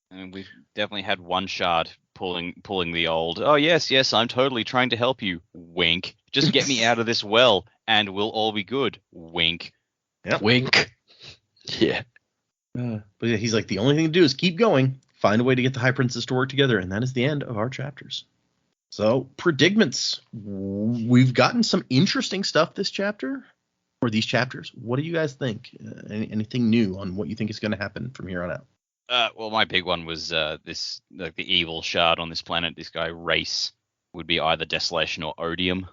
And we've definitely had one shard pulling the old, oh yes, I'm totally trying to help you. Wink. Just get me out of this well, and we'll all be good. Wink. Yep. Wink. Yeah. But yeah, he's like, the only thing to do is keep going, find a way to get the High Princess to work together, and that is the end of our chapters. So, predicaments. We've gotten some interesting stuff this chapter, or these chapters. What do you guys think? Anything new on what you think is going to happen from here on out? Well, my big one was this, like the evil shard on this planet. This guy Race would be either Desolation or Odium.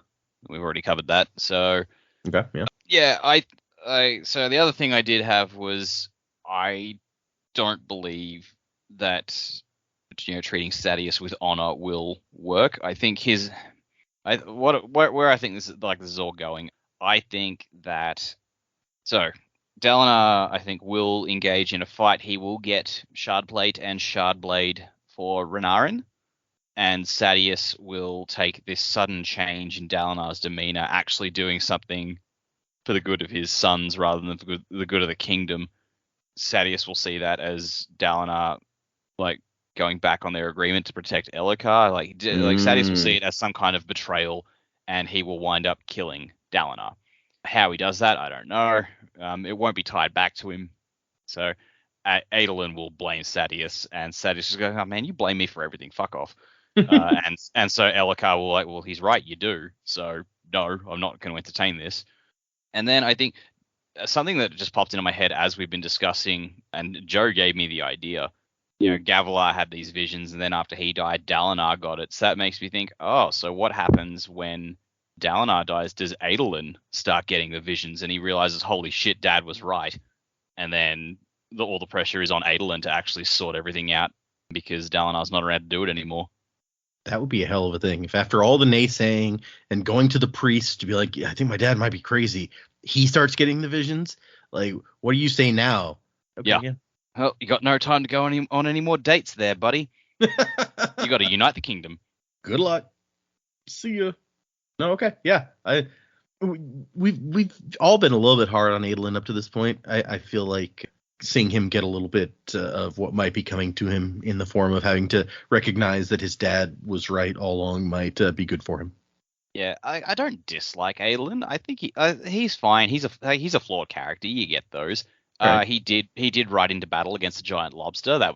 We've already covered that. So okay, yeah. Yeah, I so the other thing I did have was I don't believe that treating Sadeas with honor will work. I think where I think this is all going. I think that Dalinar, I think, will engage in a fight. He will get Shardplate and Shardblade for Renarin, and Sadeas will take this sudden change in Dalinar's demeanor, actually doing something for the good of his sons rather than for the good of the kingdom. Sadeas will see that as Dalinar, going back on their agreement to protect Elhokar. Sadeas will see it as some kind of betrayal, and he will wind up killing Dalinar. How he does that, I don't know. It won't be tied back to him. So Adolin will blame Sadeas, and Sadeas is going, oh man, you blame me for everything. Fuck off. And so Elhokar will well, he's right, you do. So no, I'm not going to entertain this. And then I think something that just popped into my head as we've been discussing, and Joe gave me the idea. Gavilar had these visions, and then after he died, Dalinar got it. So that makes me think, oh, so what happens when Dalinar dies? Does Adolin start getting the visions, and he realizes, holy shit, Dad was right? And then all the pressure is on Adolin to actually sort everything out because Dalinar's not around to do it anymore. That would be a hell of a thing. If after all the naysaying and going to the priest to be like, I think my dad might be crazy, he starts getting the visions. Like, what do you say now? Okay, yeah. Well, you got no time to go on any more dates there, buddy. You got to unite the kingdom. Good luck. See ya. No, okay, yeah. We've all been a little bit hard on Adolin up to this point. I feel like seeing him get a little bit of what might be coming to him in the form of having to recognize that his dad was right all along might be good for him. Yeah, I don't dislike Adolin. I think he's fine. He's a flawed character. You get those. Right. He did ride into battle against a giant lobster. That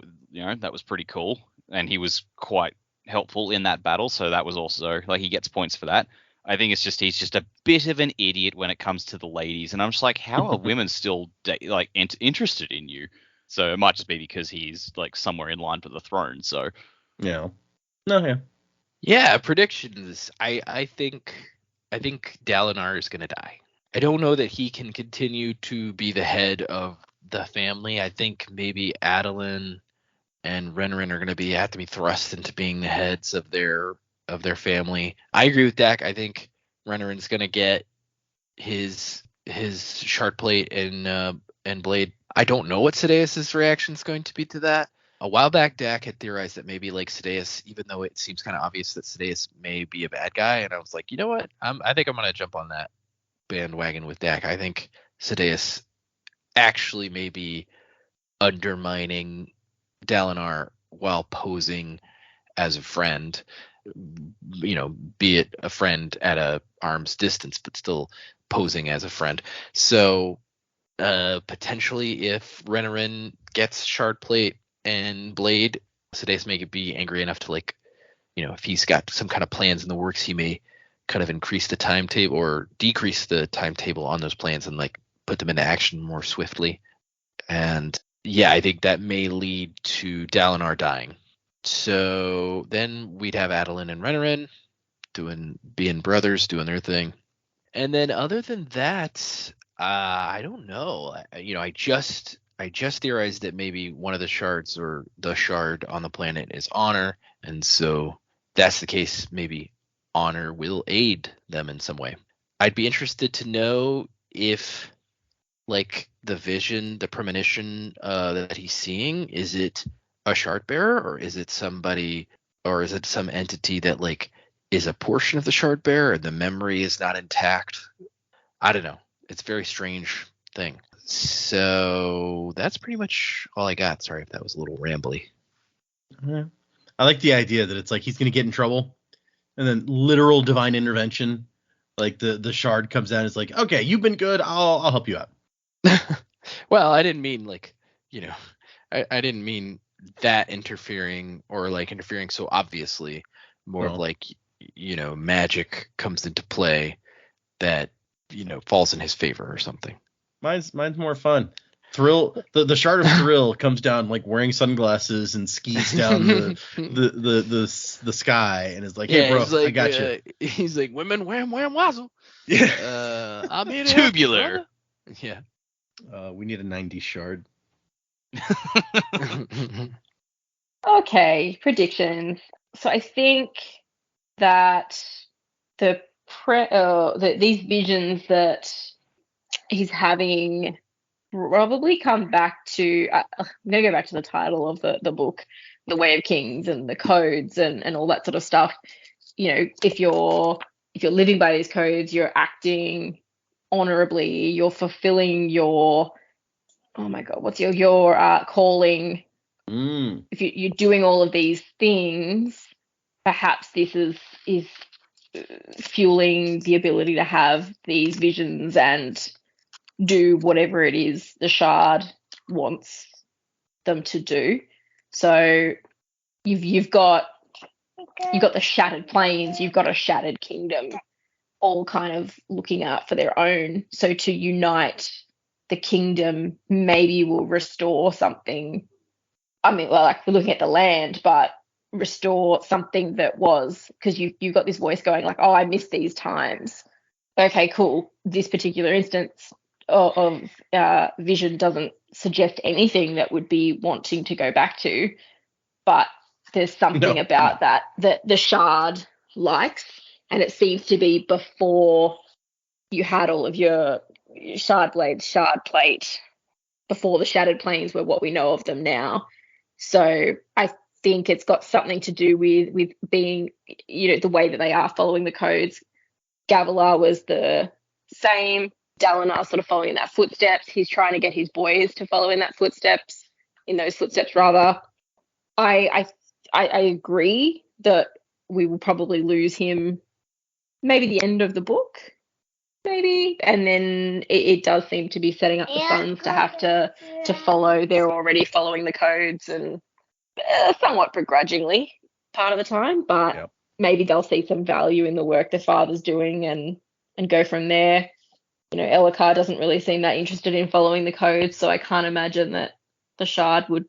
was pretty cool, and he was quite helpful in that battle. So that was also like he gets points for that. I think it's just he's just a bit of an idiot when it comes to the ladies, and I'm just like, how are women still interested in you? So it might just be because he's like somewhere in line for the throne. So Yeah. No, yeah. Yeah, predictions. I think Dalinar is gonna die. I don't know that he can continue to be the head of the family. I think maybe Adolin and Renarin are gonna have to be thrust into being the heads of their family. I agree with Dak. I think Renarin's gonna get his shard plate and blade. I don't know what Sidaeus' reaction is going to be to that. A while back, Dak had theorized that maybe like Sidaeus, even though it seems kind of obvious that Sidaeus may be a bad guy, and I was like, you know what? I think I'm gonna jump on that bandwagon with Dak. I think Sidaeus actually may be undermining Dalinar while posing as a friend. Be it a friend at a arm's distance, but still posing as a friend. So potentially, if Renarin gets shard plate and blade, Sidaeus may be angry enough to if he's got some kind of plans in the works, he may kind of increase the timetable or decrease the timetable on those plans and put them into action more swiftly. And yeah, I think that may lead to Dalinar dying. So then we'd have Adolin and Renarin being brothers, doing their thing. And then other than that, I don't know. I just theorized that maybe one of the shards or the shard on the planet is Honor, and so that's the case. Maybe Honor will aid them in some way. I'd be interested to know if, the vision, the premonition that he's seeing, is it a shard bearer, or is it somebody, or is it some entity that is a portion of the shard bearer and the memory is not intact? I don't know. It's a very strange thing. So that's pretty much all I got. Sorry if that was a little rambly. Yeah. I like the idea that it's he's going to get in trouble, and then literal divine intervention, the shard comes down and is like, okay, you've been good, I'll help you out. Well, I didn't mean I didn't mean that interfering or interfering so obviously. More of magic comes into play that falls in his favor or something. Mine's more fun. Thrill, the shard of Thrill comes down wearing sunglasses and skis down the sky and is like, hey bro, I got you. He's like, women wham wazzle. Yeah. I'm here tubular. Yeah. We need a 90s shard. Okay, predictions. So I think that these visions that he's having probably come back to. I'm going to go back to the title of the book, The Way of Kings, and the codes and all that sort of stuff. If you're living by these codes, you're acting honorably, you're fulfilling your what's your calling. If you're doing all of these things, perhaps this is fueling the ability to have these visions and do whatever it is the shard wants them to do. So you've got the shattered plains, you've got a shattered kingdom, all kind of looking out for their own. So to unite the kingdom maybe will restore something. I mean, we're looking at the land, but restore something that was, because you got this voice going oh, I miss these times. Okay, cool. This particular instance of vision doesn't suggest anything that would be wanting to go back to, but there's something about that the shard likes, and it seems to be before you had all of your shard plate, before the shattered plains were what we know of them now. So I think it's got something to do with being, the way that they are following the codes. Gavilar was the same. Dalinar sort of following in that footsteps. He's trying to get his boys to follow in those footsteps rather. I agree that we will probably lose him maybe the end of the book, maybe, and then it does seem to be setting up the sons to have to follow. They're already following the codes and somewhat begrudgingly part of the time, but maybe they'll see some value in the work their father's doing and go from there. Elhokar doesn't really seem that interested in following the codes, so I can't imagine that the Shard would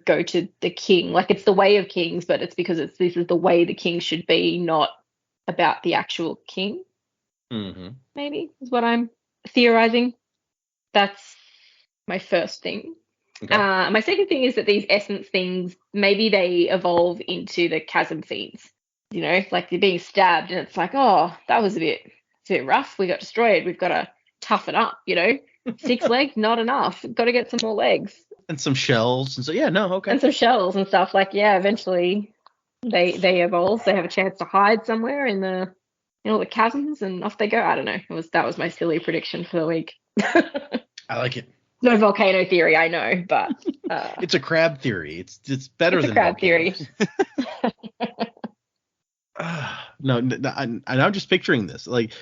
go to the king. Like, it's the way of kings, but it's because this is the way the king should be, not about the actual king. Mm-hmm. Maybe is what I'm theorizing. That's my first thing. Okay. My second thing is that these essence things, maybe they evolve into the chasm fiends. Like they're being stabbed and it's like, oh, that was a bit rough. We got destroyed. We've got to toughen up, 6 legs, not enough. Got to get some more legs. And some shells. And so, okay. And some shells and stuff. Like, eventually they evolve. They have a chance to hide somewhere in the chasms and off they go. I don't know. That was my silly prediction for the week. I like it. No volcano theory, I know, but it's a crab theory. It's better than a crab theory. No, I'm just picturing this, like,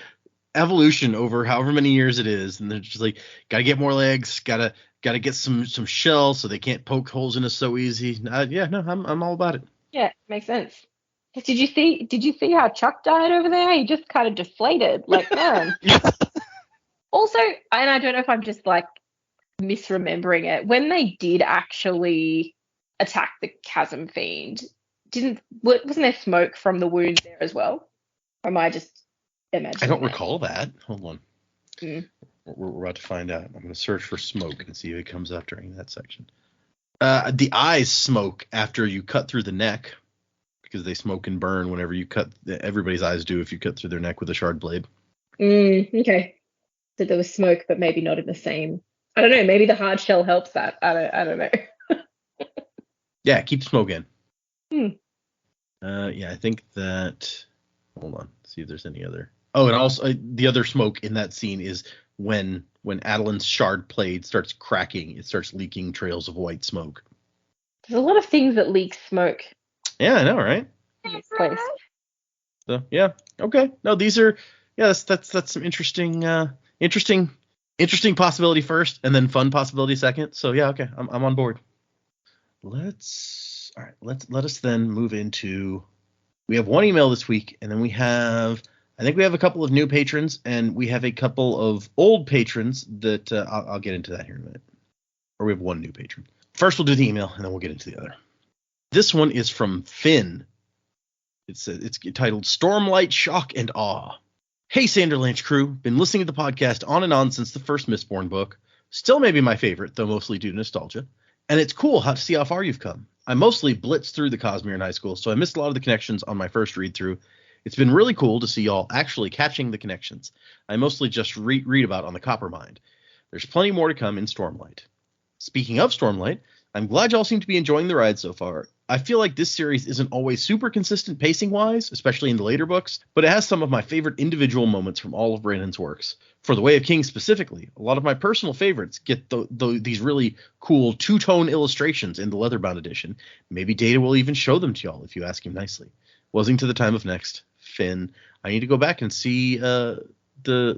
evolution over however many years it is, and they're just like, gotta get more legs, gotta get some shells so they can't poke holes in us so easy. I'm all about it. Yeah, makes sense. Did you see how Chuck died over there? He just kind of deflated, like, man. Also, and I don't know if I'm just like misremembering it, when they did actually attack the chasm fiend, wasn't there smoke from the wound there as well? Or am I just imagining? I don't recall that. Hold on. We're about to find out. I'm going to search for smoke and see if it comes up during that section. The eyes smoke after you cut through the neck, because they smoke and burn whenever you cut. Everybody's eyes do if you cut through their neck with a shard blade. Okay. So there was smoke, but maybe not in the same. I don't know. Maybe the hard shell helps that. I don't know. Yeah, keep smoking. I think that. Hold on. See if there's any other. Oh, and also the other smoke in that scene is when Adelin's shard blade starts cracking, it starts leaking trails of white smoke. There's a lot of things that leak smoke. Yeah, I know, right? In this place. So yeah, okay. No, these are that's some interesting possibility first, and then fun possibility second. So yeah, okay, I'm on board. Let us then move into. We have one email this week, and then we have a couple of new patrons, and we have a couple of old patrons that I'll get into that here in a minute. Or we have one new patron. First, we'll do the email, and then we'll get into the other. This one is from Finn. It's titled Stormlight Shock and Awe. Hey, Sanderlanche crew. Been listening to the podcast on and on since the first Mistborn book. Still maybe my favorite, though mostly due to nostalgia. And it's cool to see how far you've come. I mostly blitzed through the Cosmere in high school, so I missed a lot of the connections on my first read-through. It's been really cool to see y'all actually catching the connections. I mostly just read about on the Coppermind. There's plenty more to come in Stormlight. Speaking of Stormlight, I'm glad y'all seem to be enjoying the ride so far. I feel like this series isn't always super consistent pacing-wise, especially in the later books, but it has some of my favorite individual moments from all of Brandon's works. For The Way of Kings specifically, a lot of my personal favorites get these really cool two-tone illustrations in the Leatherbound edition. Maybe Data will even show them to y'all if you ask him nicely. Wasing to the time of next, Finn. I need to go back and see the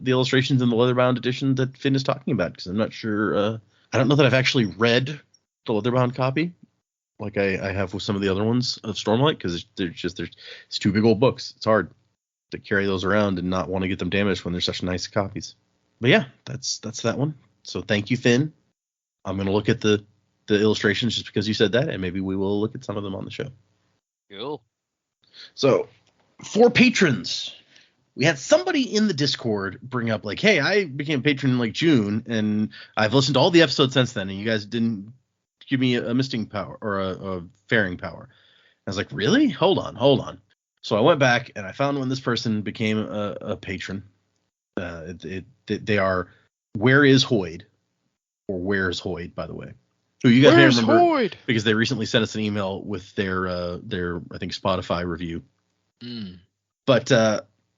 illustrations in the Leatherbound edition that Finn is talking about, because I'm not sure. I don't know that I've actually read the Leatherbound copy like I have with some of the other ones of Stormlight, because it's two big old books. It's hard to carry those around and not want to get them damaged when they're such nice copies. But yeah, that's that one. So thank you, Finn. I'm gonna look at the illustrations just because you said that, and maybe we will look at some of them on the show. Cool. So for patrons, we had somebody in the Discord bring up like, hey, I became a patron in like June, and I've listened to all the episodes since then, and you guys didn't give me a misting power or a faring power. I was like, really? Hold on. So I went back and I found when this person became a patron. They are Where is Hoyd, or Where's Hoyd, by the way. who you guys Where's may remember Hoyd? because they recently sent us an email with their I think Spotify review. But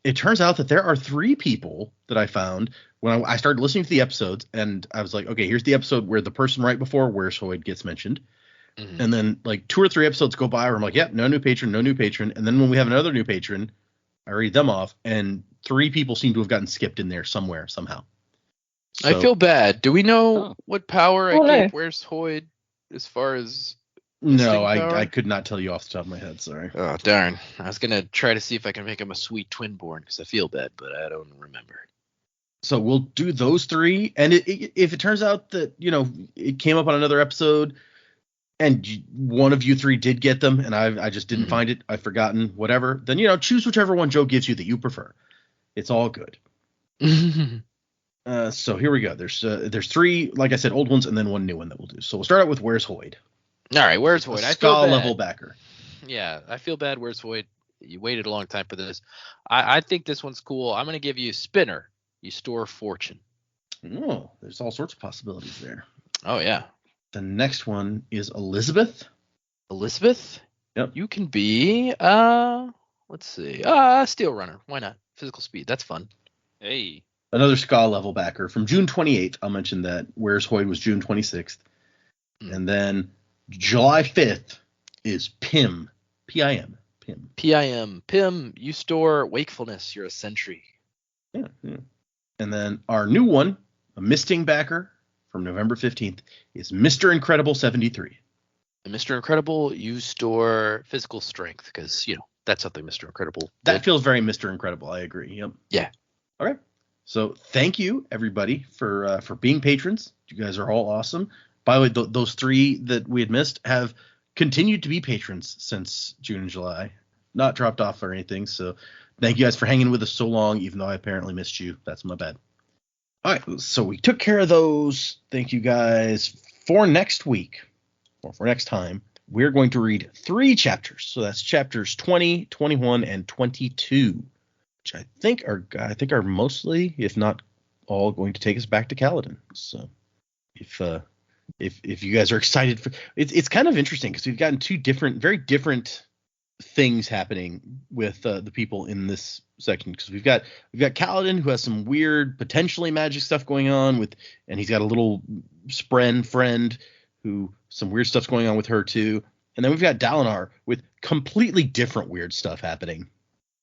it turns out that there are 3 people that I found when I started listening to the episodes, and I was like, okay, here's the episode where the person right before Where's Hoyd gets mentioned. And then like 2 or 3 episodes go by where I'm like, yep, no new patron. And then when we have another new patron, I read them off, and 3 people seem to have gotten skipped in there somewhere, somehow. So, I feel bad. Do we know what power I Oh, no. gave Where's Hoyd as far as no, listing power? I could not tell you off the top of my head. Sorry. Oh, darn. I was going to try to see if I can make him a sweet twin-born because I feel bad, but I don't remember. So we'll do those 3. And if it turns out that, it came up on another episode and one of you 3 did get them and I just didn't find it, I've forgotten, whatever, then, choose whichever one Joe gives you that you prefer. It's all good. So here we go. There's 3, like I said, old ones and then 1 new one that we'll do. So we'll start out with Where's Hoyd? All right, Where's Hoyd? I feel Ska bad. level backer. Yeah, I feel bad. Where's Hoyd? You waited a long time for this. I think this one's cool. I'm going to give you Spinner. You store fortune. Oh, there's all sorts of possibilities there. Oh, yeah. The next one is Elizabeth. Elizabeth? Yep. You can be, let's see. Steel Runner. Why not? Physical speed. That's fun. Hey. Another Ska level backer from June 28th. I'll mention that Where's Hoyd was June 26th. And then July 5th is Pim. P-I-M. Pim. P-I-M. Pim, you store wakefulness. You're a sentry. Yeah. And then our new one, a Misting backer from November 15th, is Mr. Incredible 73. And Mr. Incredible, you store physical strength because, that's something Mr. Incredible That did. feels very Mr. Incredible. I agree. Yep. Yeah. All right. So thank you, everybody, for being patrons. You guys are all awesome. By the way, those 3 that we had missed have continued to be patrons since June and July. Not dropped off or anything. So thank you guys for hanging with us so long, even though I apparently missed you. That's my bad. All right. So we took care of those. Thank you guys. For next week, or for next time, we're going to read 3 chapters. So that's chapters 20, 21, and 22, which I think are mostly, if not all, going to take us back to Kaladin. So if you guys are excited for it's kind of interesting because we've gotten 2 different, very different things happening with the people in this section, because we've got Kaladin, who has some weird potentially magic stuff going on and he's got a little Spren friend who some weird stuff's going on with her too, and then we've got Dalinar with completely different weird stuff happening,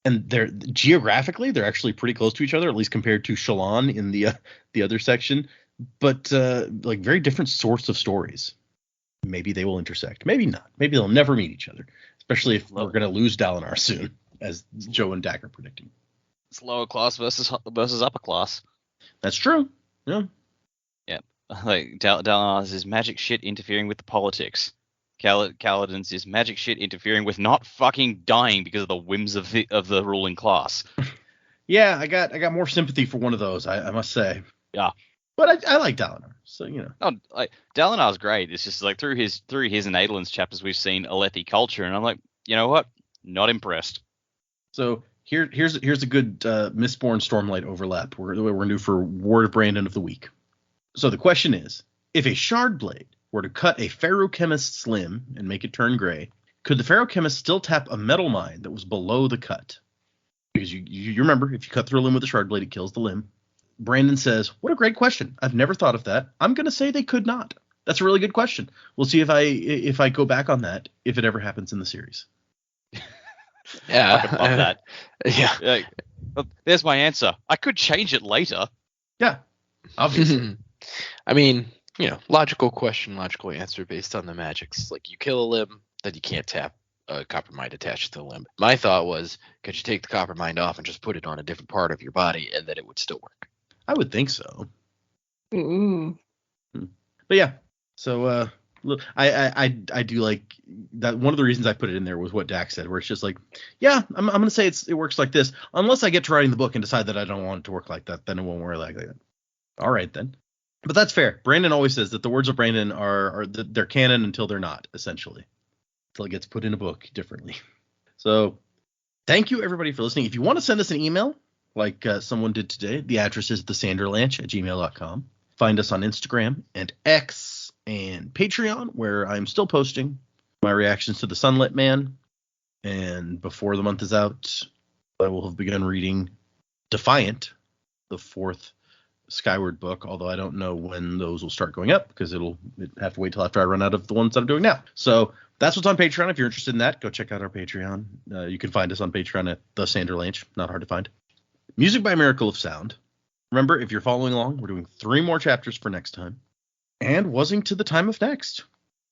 and they're geographically they're actually pretty close to each other, at least compared to Shallan in the other section, but like very different sorts of stories. Maybe they will intersect, maybe not, maybe they'll never meet each other, especially if we're going to lose Dalinar soon, as Joe and Dak are predicting. It's lower class versus upper class. That's true. Yeah. Yeah. Like Dalinar's is magic shit interfering with the politics. Kaladin's is magic shit interfering with not fucking dying because of the whims of the ruling class. Yeah, I got more sympathy for one of those, I must say. Yeah. But I like Dalinar, so No, like Dalinar's great. It's just like through his and Adelin's chapters we've seen Alethi culture, and I'm like, you know what? Not impressed. So here's a good Mistborn Stormlight overlap. We're new for Word of Brandon of the week. So the question is, if a shard blade were to cut a ferrochemist's limb and make it turn gray, could the ferrochemist still tap a metal mine that was below the cut? Because you remember, if you cut through a limb with a shard blade, it kills the limb. Brandon says, what a great question. I've never thought of that. I'm going to say they could not. That's a really good question. We'll see if I go back on that, if it ever happens in the series. Yeah. I love that. Yeah. Like, well, there's my answer. I could change it later. Yeah, obviously. I mean, logical question, logical answer based on the magics. Like, you kill a limb, then you can't tap a copper mind attached to the limb. My thought was, could you take the copper mind off and just put it on a different part of your body, and then it would still work? I would think so. Ooh. But yeah, so look, I do like that. One of the reasons I put it in there was what Dak said, where it's just like, yeah, I'm going to say it works like this, unless I get to writing the book and decide that I don't want it to work like that, then it won't work like that. All right, then. But that's fair. Brandon always says that the words of Brandon are they're canon until they're not, essentially. Until it gets put in a book differently. So thank you, everybody, for listening. If you want to send us an email, like someone did today, the address is thesanderlanch@gmail.com. Find us on Instagram and X and Patreon, where I'm still posting my reactions to The Sunlit Man. And before the month is out, I will have begun reading Defiant, the 4th Skyward book, although I don't know when those will start going up because it'll have to wait till after I run out of the ones that I'm doing now. So that's what's on Patreon. If you're interested in that, go check out our Patreon. You can find us on Patreon at The Sander Lanch. Not hard to find. Music by Miracle of Sound. Remember, if you're following along, we're doing 3 more chapters for next time. And Wasing to the Time of Next.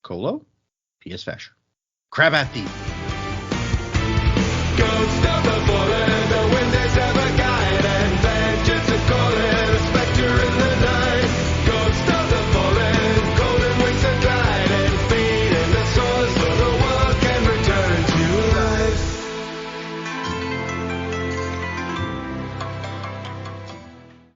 Colo, P.S. Fasher. Crab at thee. Ghost of the